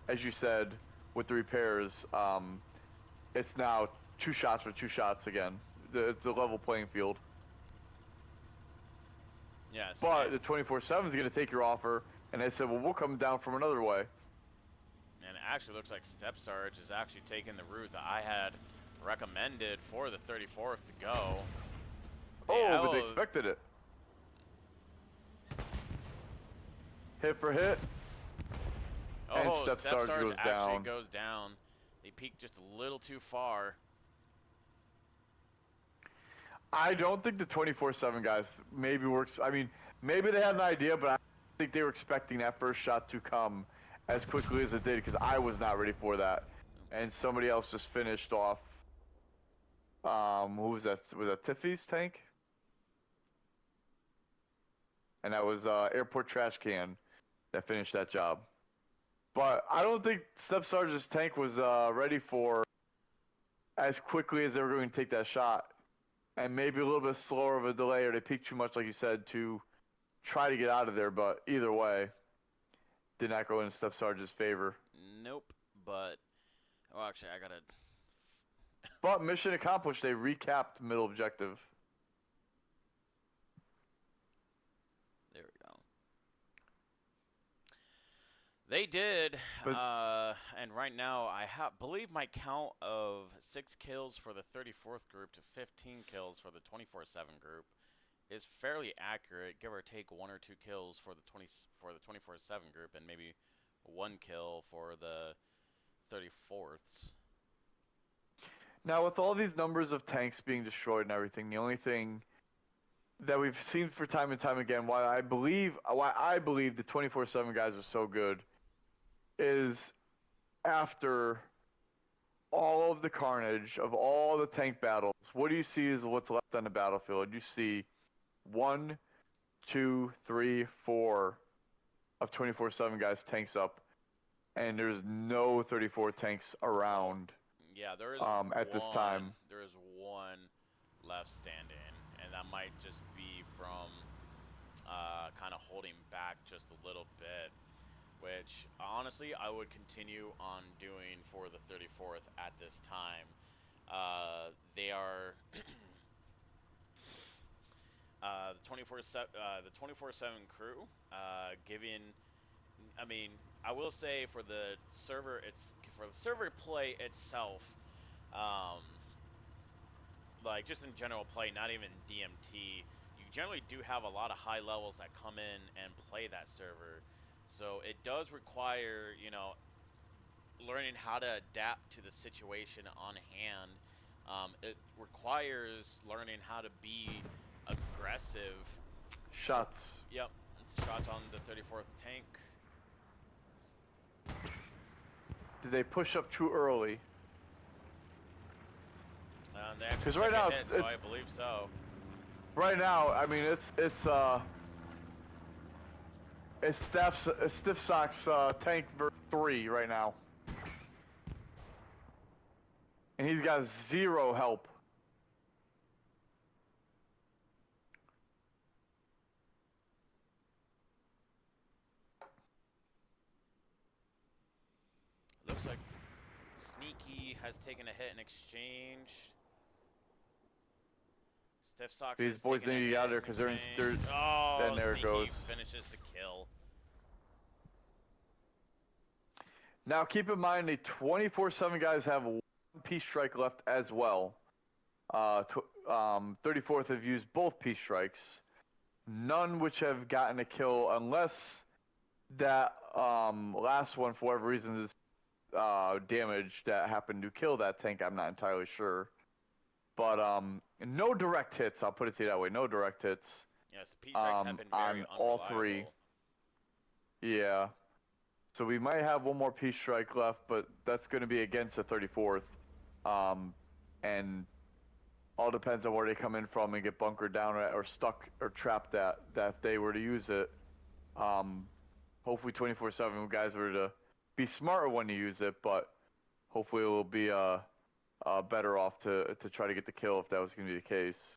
as you said, with the repairs, it's now 2 shots for 2 shots again. It's a level playing field. Yes. But the 24/7 is going to take your offer, and they said, well, we'll come down from another way. And it actually looks like Step Sarge is actually taking the route that I had recommended for the 34th to go. Oh, Yeah, but they expected it. Hit for hit. And Oh, Step Sarge goes actually down. goes down. They peaked just a little too far. I don't think the 24/7 guys maybe works. I mean, maybe they had an idea, but I think they were expecting that first shot to come as quickly as it did, because I was not ready for that. And somebody else just finished off. Who was that? Was that Tiffy's tank? And that was Airport Trash Can that finished that job. But I don't think Step Sarge's tank was ready for as quickly as they were going to take that shot. And maybe a little bit slower of a delay, or they peaked too much, like you said, to try to get out of there. But either way, did not go in Step Sarge's favor. Nope, but... Oh, actually, I gotta... But mission accomplished. They recapped middle objective. There we go. They did, But, and right now I believe my count of 6 kills for the 34th group to 15 kills for the 24/7 group is fairly accurate, give or take 1 or 2 kills for the 24/7 group, and maybe 1 kill for the 34ths. now, with all these numbers of tanks being destroyed and everything, the only thing that we've seen for time and time again, why I believe the 24/7 guys are so good, is after all of the carnage of all the tank battles, what do you see is what's left on the battlefield? You see 1, 2, 3, 4 of 24/7 guys tanks up, and there's no 34 tanks around. Yeah, there is at this time. There is 1 left standing, and that might just be from kind of holding back just a little bit, which honestly I would continue on doing for the 34th at this time. They are the 24/7 crew giving. I mean, I will say for the server play itself, like just in general play, not even DMT, you generally do have a lot of high levels that come in and play that server. So it does require, you know, learning how to adapt to the situation on hand. It requires learning how to be aggressive. Shots. Yep, shots on the 34th tank. Did they push up too early? They actually 'Cause took right a now hit, it's- so I believe so. Right now, I mean, it's Stiff Sock's tank 3 right now, and he's got 0 help. Looks like Sneaky has taken a hit in exchange. Stiff Sock These has boys taken a need to hit get out of there in because they're in. exchange. Oh, And there it Sneaky goes. finishes the kill. Now keep in mind the 24/7 guys have one Peace Strike left as well. 34th have used both Peace Strikes. None which have gotten a kill unless that last one, for whatever reason, is damage that happened to kill that tank. I'm not entirely sure. But no direct hits, I'll put it to you that way. No direct hits. Yes, the Peace Strikes have been very on all three. unreliable. Yeah. So we might have one more Peace Strike left, but that's going to be against the 34th. And all depends on where they come in from and get bunkered down at, or stuck or trapped at, that if they were to use it. Hopefully 24/7 guys were to be smarter when you use it, but hopefully it will be better off to try to get the kill if that was going to be the case.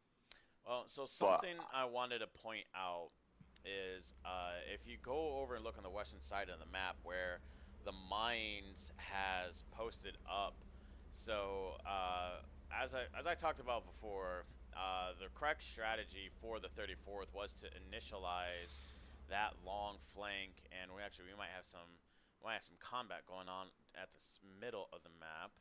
Well, so something I wanted to point out is if you go over and look on the western side of the map where the mines has posted up. So as I talked about before, the correct strategy for the 34th was to initialize that long flank, and we might have some combat going on at the middle of the map.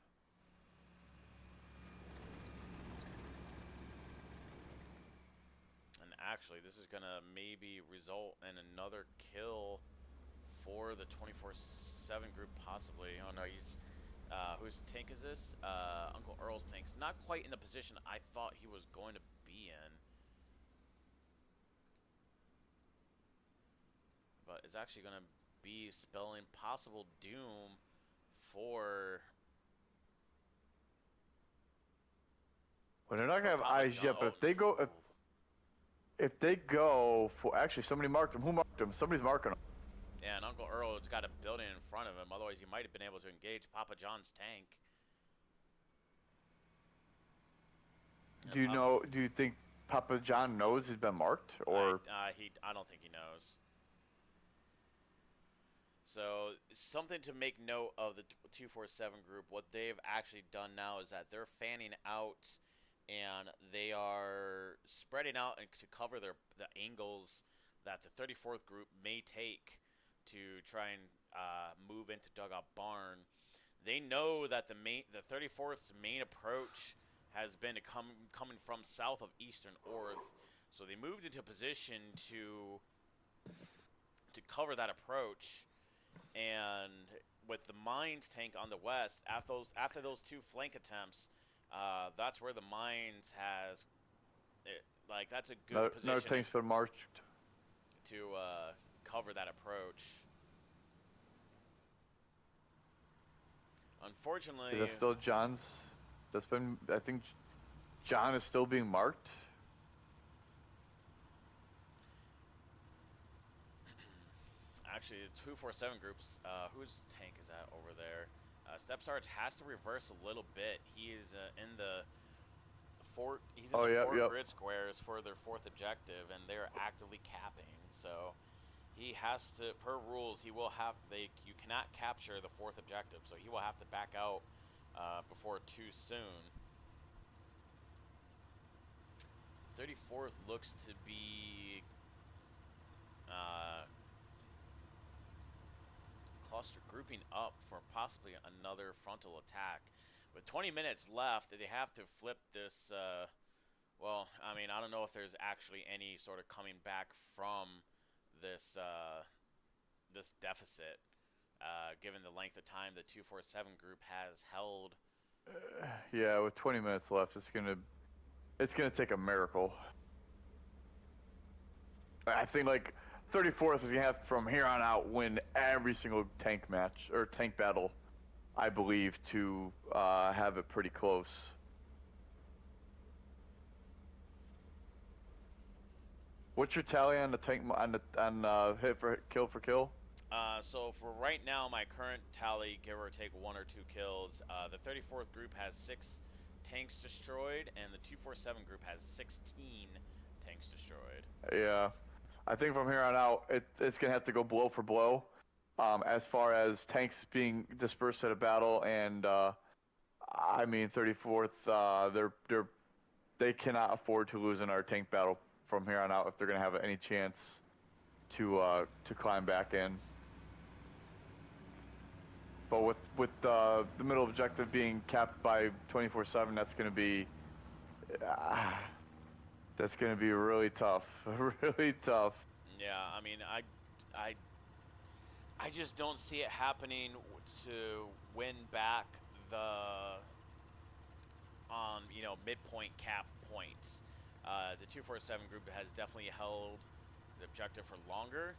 Actually, this is going to maybe result in another kill for the 24/7 group, possibly. Oh no, he's whose tank is this? Uncle Earl's tank's not quite in the position I thought he was going to be in, but it's actually going to be spelling possible doom for. Well, they're not going to have eyes yet, but if they go for, actually somebody marked him. Who marked him? Somebody's marking him. Yeah, and Uncle Earl's got a building in front of him. Otherwise, he might have been able to engage Papa John's tank. Do you know? Do you think Papa John knows he's been marked, or I don't think he knows. So something to make note of the 247 group. What they've actually done now is that they're fanning out, and they are spreading out and to cover the angles that the 34th group may take to try and move into Dugout Barn. They know that the 34th's main approach has been coming from south of Eastern Orth, so they moved into position to cover that approach. And with the mines tank on the west, after those two flank attempts, that's where the mines has that's a good position. Another tank's been marched to cover that approach. Unfortunately, is that still John's? That's been. I think John is still being marked. Actually, the 247 groups. Whose tank is that over there? Step Sarge has to reverse a little bit. He is in the fort. He's in the four grid squares for their fourth objective, and they're actively capping. So he has to, per rules, he will have. You cannot capture the fourth objective, so he will have to back out before too soon. 34th looks to be cluster grouping up for possibly another frontal attack. With 20 minutes left, they have to flip this. Well, I mean, I don't know if there's actually any sort of coming back from this this deficit, given the length of time the 247 group has held. Yeah, with 20 minutes left, it's gonna take a miracle. I think like 34th is gonna have from here on out win every single tank match or tank battle, I believe, to have it pretty close. What's your tally on the tank on hit for kill for kill? So for right now, my current tally, give or take 1 or 2 kills, the 34th group has 6 tanks destroyed, and the 247 group has 16 tanks destroyed. Yeah, I think from here on out, it's gonna have to go blow for blow, as far as tanks being dispersed at a battle and I mean, 34th. They cannot afford to lose in our tank battle from here on out if they're going to have any chance to climb back in. But with the middle objective being capped by 24/7, uh, that's going to be really tough, really tough. Yeah, I mean, I, I just don't see it happening to win back the midpoint cap points. The 247 group has definitely held the objective for longer.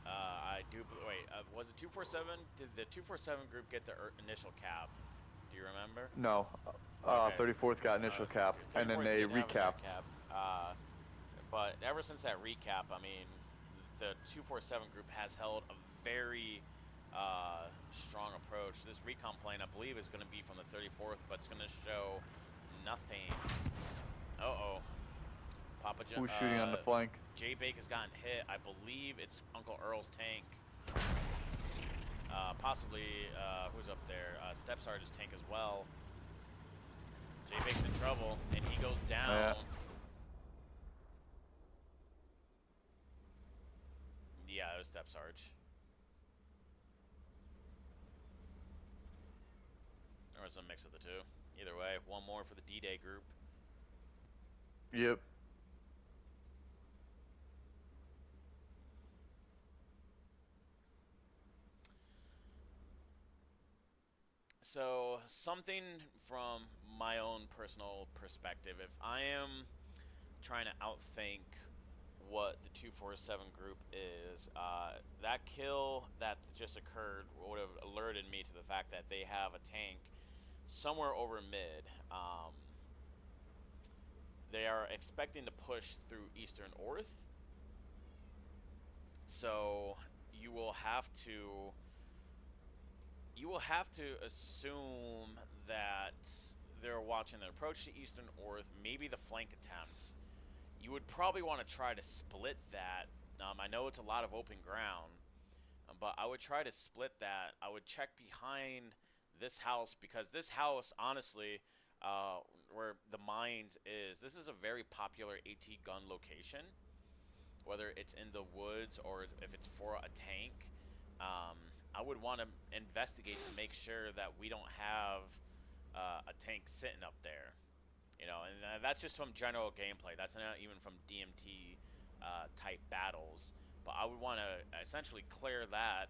I do wait. Was it 247? Did the 247 group get the initial cap? Do you remember? No, Okay. 34th got initial cap, and then 34th they did have a recapped. cap. But ever since that recap, I mean, the 247 group has held a very strong approach. This recon plane, I believe, is going to be from the 34th, but it's going to show nothing. Uh-oh. Papa John. Who's shooting on the flank? J Bake has gotten hit. I believe it's Uncle Earl's tank. Possibly, who's up there? Step Sergeant's tank as well. J Bake's in trouble, and he goes down. Yeah. Yeah, it was Step Sarge. There was a mix of the two. Either way, one more for the D-Day group. Yep. So, something from my own personal perspective, if I am trying to outthink what the 247 group is, that kill that just occurred would have alerted me to the fact that they have a tank somewhere over mid. They are expecting to push through Eastern Orth, so you will have to assume that they're watching an approach to Eastern Orth, maybe the flank attempt. You would probably want to try to split that. I know it's a lot of open ground, but I would try to split that. I would check behind this house, because this house, honestly, where the mines is, this is a very popular AT gun location, whether it's in the woods or if it's for a tank. I would want to investigate to make sure that we don't have a tank sitting up there. And that's just from general gameplay. That's not even from DMT type battles. But I would want to essentially clear that,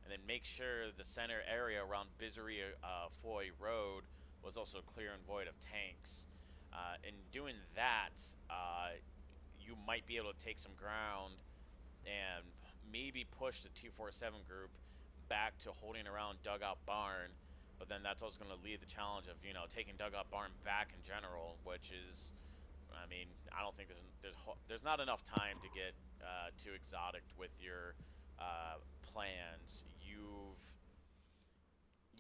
and then make sure the center area around Bizery Foy Road was also clear and void of tanks. In doing that, you might be able to take some ground and maybe push the 247 group back to holding around Dugout Barn. But then that's also going to lead the challenge of taking Dugout Barn back in general, which is, I mean, I don't think there's not enough time to get too exotic with your plans. You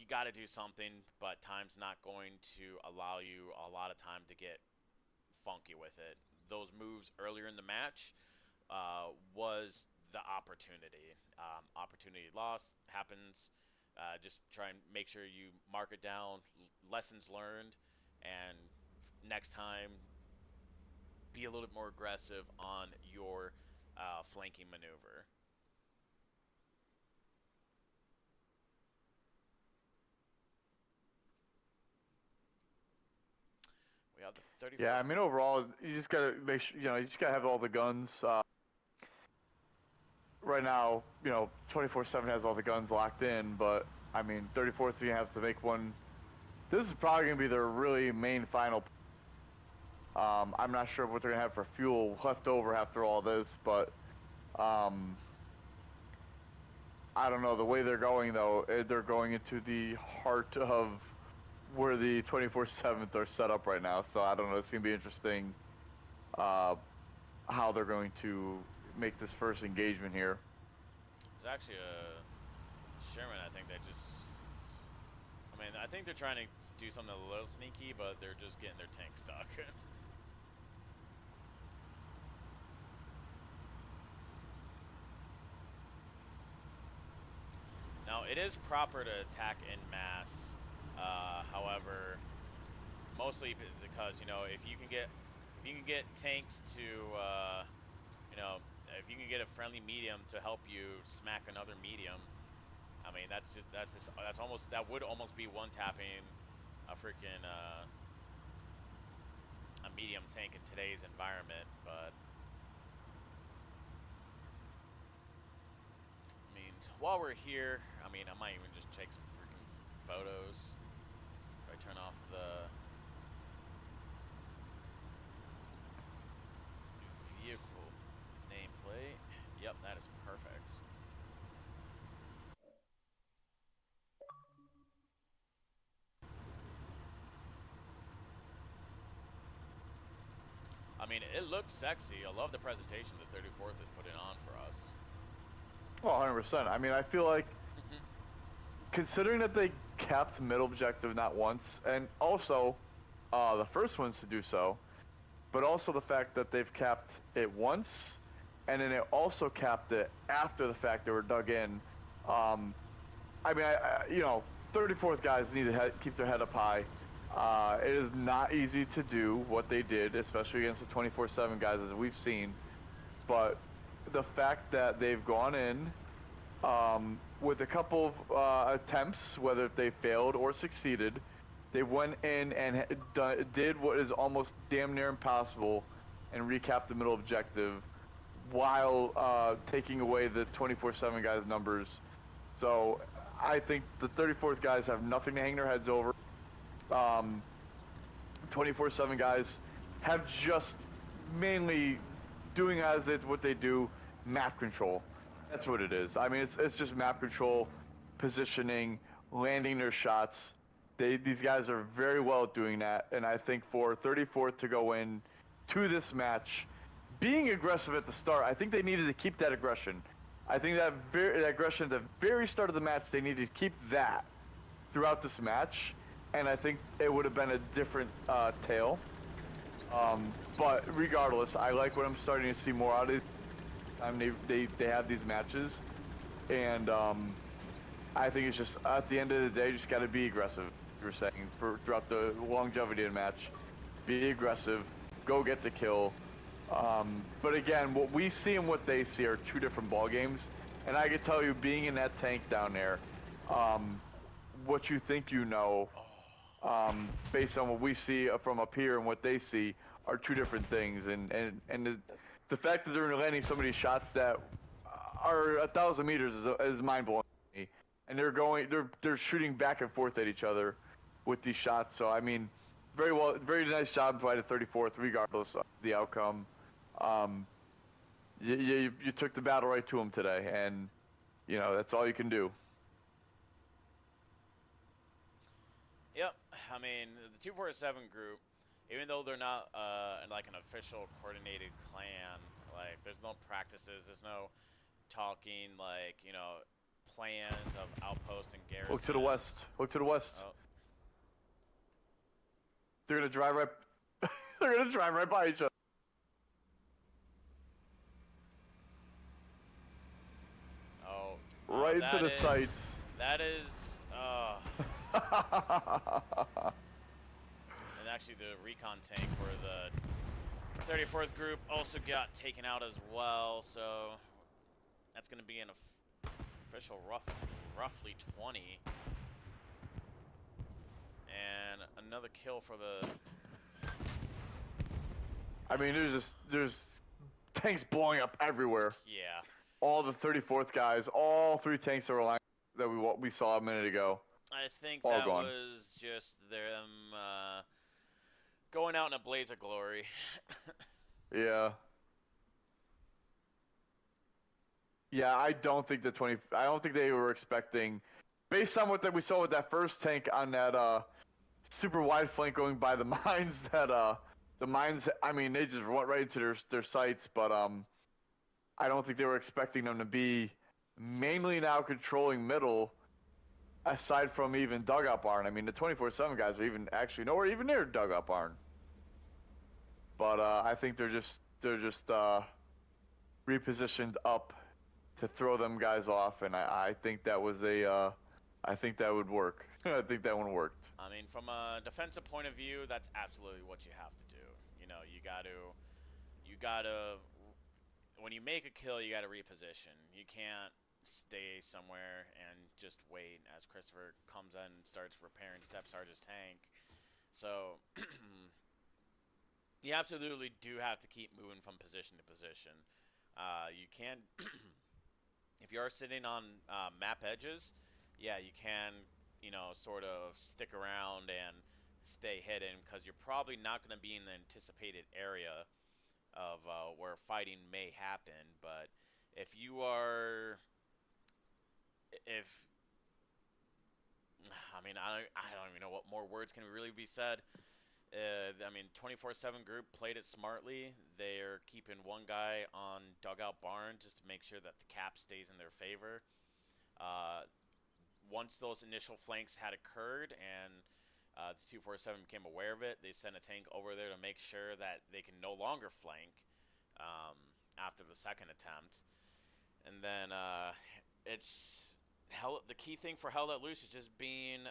got to do something, but time's not going to allow you a lot of time to get funky with it. Those moves earlier in the match was the opportunity. Opportunity lost happens. Just try and make sure you mark it down, lessons learned, and next time be a little bit more aggressive on your flanking maneuver. We have the 34. Yeah, I mean, overall, you just gotta make sure, you just gotta have all the guns. Right now, 24/7 has all the guns locked in, but I mean, 34th is gonna have to make one. This is probably gonna be their really main final. I'm not sure what they're gonna have for fuel left over after all this, but I don't know. The way they're going, though, they're going into the heart of where the 24/7 are set up right now. So I don't know. It's gonna be interesting how they're going to make this first engagement here. It's actually a Sherman. I think I think they're trying to do something a little sneaky, but they're just getting their tank stuck. Now, it is proper to attack in mass. However, mostly because if you can get tanks to if you can get a friendly medium to help you smack another medium, I mean that would almost be one tapping a freaking a medium tank in today's environment. But I mean, while we're here, I mean, I might even just take some freaking photos. If I turn off the vehicle nameplate. Yep, that is perfect. I mean, it looks sexy. I love the presentation the 34th is putting on for us. Well, 100%. I mean, I feel like, considering that they capped middle objective not once, and also the first ones to do so, but also the fact that they've capped it once, and then they also capped it after the fact they were dug in. I mean, 34th guys need to keep their head up high. It is not easy to do what they did, especially against the 24/7 guys, as we've seen. But the fact that they've gone in with a couple of attempts, whether they failed or succeeded, they went in and did what is almost damn near impossible and recapped the middle objective while taking away the 24/7 guys' numbers. So I think the 34th guys have nothing to hang their heads over. 24/7 guys have just mainly doing as it's what they do, map control. That's what it is. I mean, it's just map control, positioning, landing their shots. These guys are very well at doing that, and I think for 34th to go in to this match, being aggressive at the start, I think they needed to keep that aggression. I think that aggression at the very start of the match, they needed to keep that throughout this match, and I think it would have been a different tale. But regardless, I like what I'm starting to see more out of it. I mean, they have these matches, and I think it's just at the end of the day, just got to be aggressive. You were saying throughout the longevity of the match, be aggressive, go get the kill. But again, what we see and what they see are two different ball games, and I can tell you, being in that tank down there, what you think you know, based on what we see from up here and what they see, are two different things. And the fact that they're landing so many shots that are 1,000 meters is mind blowing to me. And they're shooting back and forth at each other with these shots. So I mean, very nice job by the 34th, regardless of the outcome. You took the battle right to them today, and that's all you can do. Yep. I mean, the 247 group, even though they're not like an official coordinated clan, like there's no practices, there's no talking, like plans of outposts and garrisons. Look to the west. Look to the west. Oh. They're gonna drive right. They're gonna drive right by each other. Oh. Right into the sights. That is. And actually, the recon tank for the 34th group also got taken out as well. So that's going to be an official roughly 20. And another kill for the. I mean, there's tanks blowing up everywhere. Yeah. All the 34th guys, all three tanks that were lying that we saw a minute ago. I think all that gone. was just them going out in a blaze of glory. Yeah. Yeah, I don't think they were expecting, based on what we saw with that first tank on that super wide flank going by the mines, that the mines, I mean, they just went right into their sights, but I don't think they were expecting them to be mainly now controlling middle, aside from even dugout barn. I mean, the 24/7 guys are even actually nowhere even near dugout barn. But I think they're just repositioned up to throw them guys off, and I think that was a I think that would work. I think that one worked. I mean, from a defensive point of view, that's absolutely what you have to do. You know, you gotta, when you make a kill, you gotta reposition. You can't stay somewhere and just wait as Christopher comes in and starts repairing Step Sergeant's tank. So, you absolutely do have to keep moving from position to position. You can, if you are sitting on map edges, yeah, you can, sort of stick around and stay hidden because you're probably not going to be in the anticipated area of where fighting may happen. But if you are, if I mean, I don't even know what more words can really be said. I mean, 24/7 group played it smartly. They're keeping one guy on dugout barn just to make sure that the cap stays in their favor. Uh, Once those initial flanks had occurred and the 247 became aware of it, they sent a tank over there to make sure that they can no longer flank after the second attempt. And then it's hell. The key thing for Hell Let Loose is just being,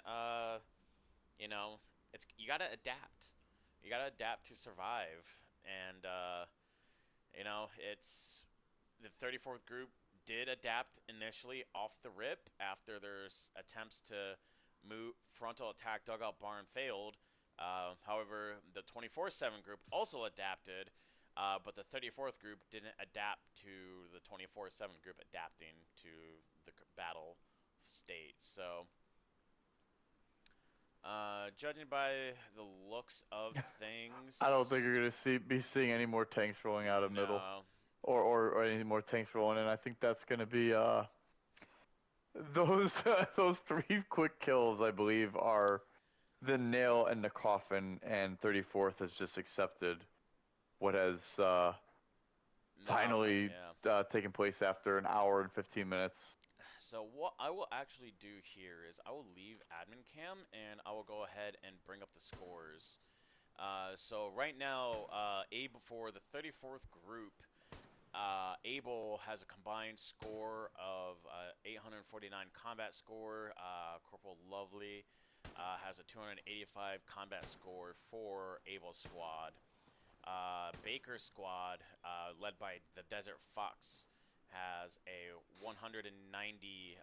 it's you gotta adapt. You gotta adapt to survive, and it's the 34th group did adapt initially off the rip after their attempts to move frontal attack dugout barn failed. However, the 24/7 group also adapted, but the 34th group didn't adapt to the 24/7 group adapting to the battle state. So, judging by the looks of things, I don't think you're gonna be seeing any more tanks rolling out of middle, no. or any more tanks rolling in. I think that's gonna be those those 3 quick kills. I believe are the nail in the coffin, and 34th has just accepted what has finally taken place after an hour and 15 minutes. So what I will actually do here is I will leave admin cam and I will go ahead and bring up the scores. So right now, Abe for the 34th group, Abel has a combined score of 849 combat score. Corporal Lovely has a 285 combat score for Abel's squad. Baker's squad, led by the Desert Fox, has a 190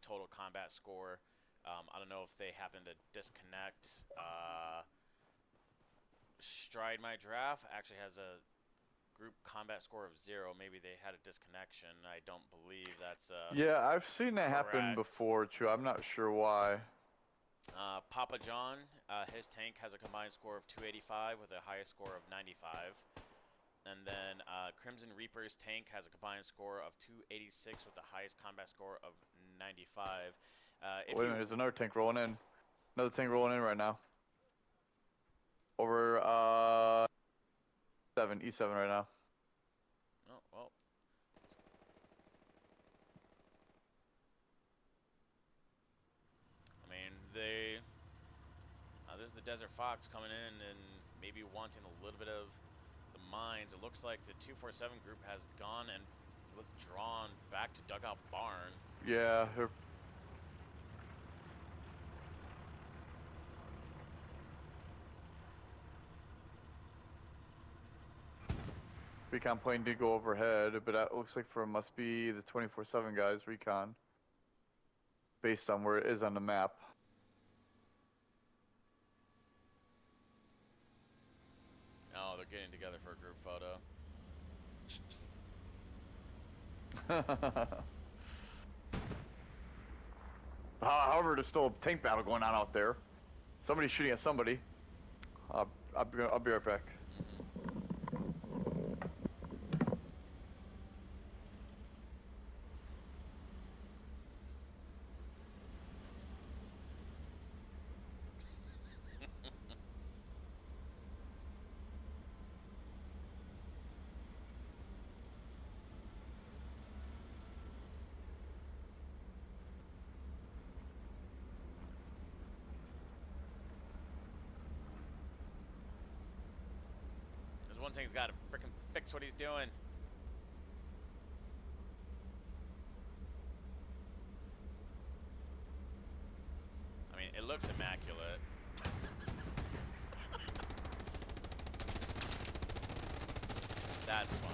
total combat score. I don't know if they happen to disconnect. Stride My Draft actually has a group combat score of 0. Maybe they had a disconnection. I don't believe that's yeah, I've seen that happen correct. before too. I'm not sure why. Papa John, his tank has a combined score of 285 with a highest score of 95. And then Crimson Reaper's tank has a combined score of 286 with the highest combat score of 95. Wait a minute, there's another tank rolling in. Another tank rolling in right now. Over E7 right now. Oh, well. I mean, there's the Desert Fox coming in and maybe wanting a little bit of the mines. It looks like the 247 group has gone and withdrawn back to Dugout Barn. Yeah, recon plane did go overhead, but that looks like must be the 24/7 guys recon, based on where it is on the map. Oh, they're getting together for a group photo. However, there's still a tank battle going on out there. Somebody's shooting at somebody. I'll be right back. There's one thing he's got to freaking fix what he's doing. looks immaculate. That's funny.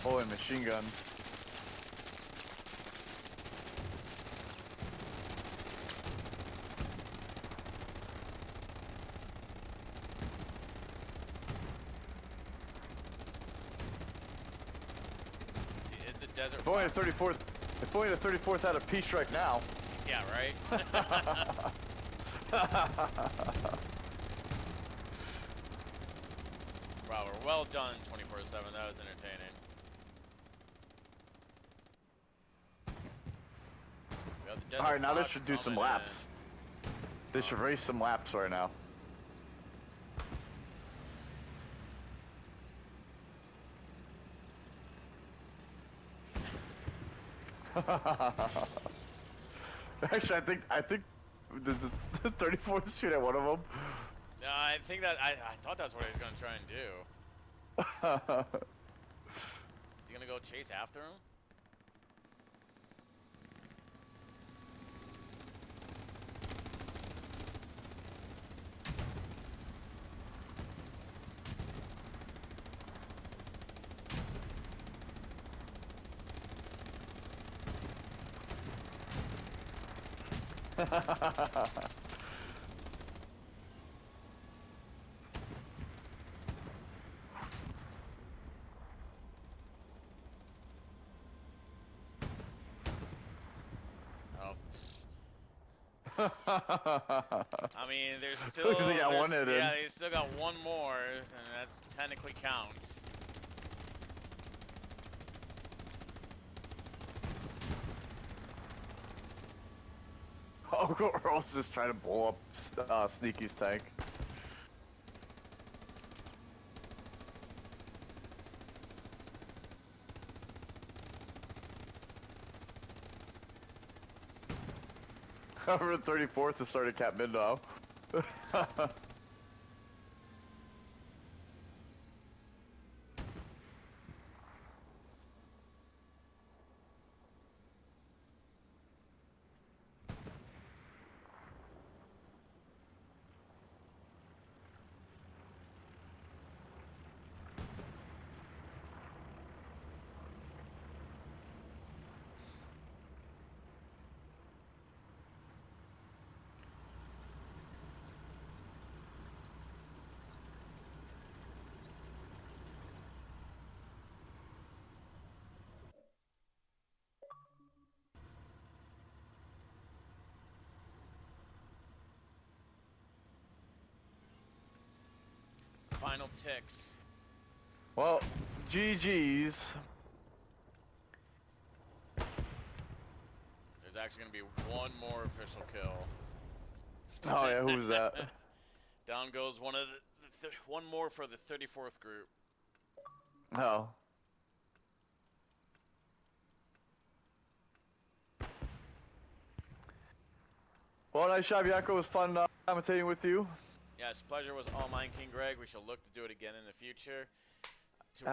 Oh, and machine guns. See, it's a desert. If only the 34th. If only the 34th had a peace strike now. Yeah, right. Wow, we're well done 24/7. That was entertaining. We have the Desert Alright, now they Fox should do some coming laps. They should race some laps right now. Actually, I think the 34th shoot at one of them. No, I think that I thought that's what he was gonna try and do. Is he gonna go chase after him? I mean, there's still. Looks like he got one hit in. Yeah, they still got one more, and that's technically counts. Oh, Earl's just trying to blow up Sneaky's tank. Over the 34th to start at Cap Mid now. Final ticks. Well, GG's. There's actually gonna be one more official kill. Oh yeah, who was that? Down goes one of one more for the 34th group. Oh. Well, nice job, Yako. It was fun commentating with you. Yes, pleasure was all mine, King Greg. We shall look to do it again in the future. To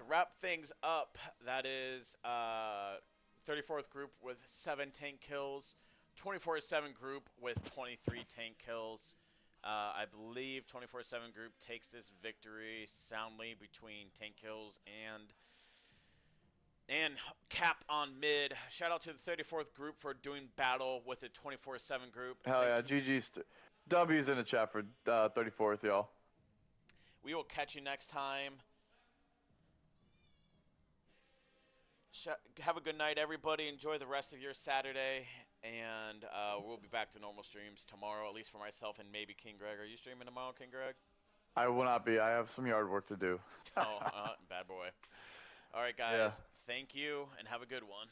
wrap things up, that is 34th group with 7 tank kills, 24/7 group with 23 tank kills. I believe 24/7 group takes this victory soundly between Tank Kills and Cap on mid. Shout out to the 34th group for doing battle with the 24/7 group. Hell yeah, GG's. W's in the chat for 34th, y'all. We will catch you next time. Have a good night, everybody. Enjoy the rest of your Saturday, and we'll be back to normal streams tomorrow, at least for myself and maybe King Greg. Are you streaming tomorrow, King Greg? I will not be. I have some yard work to do. Oh, bad boy. All right, guys. Yeah. Thank you, and have a good one.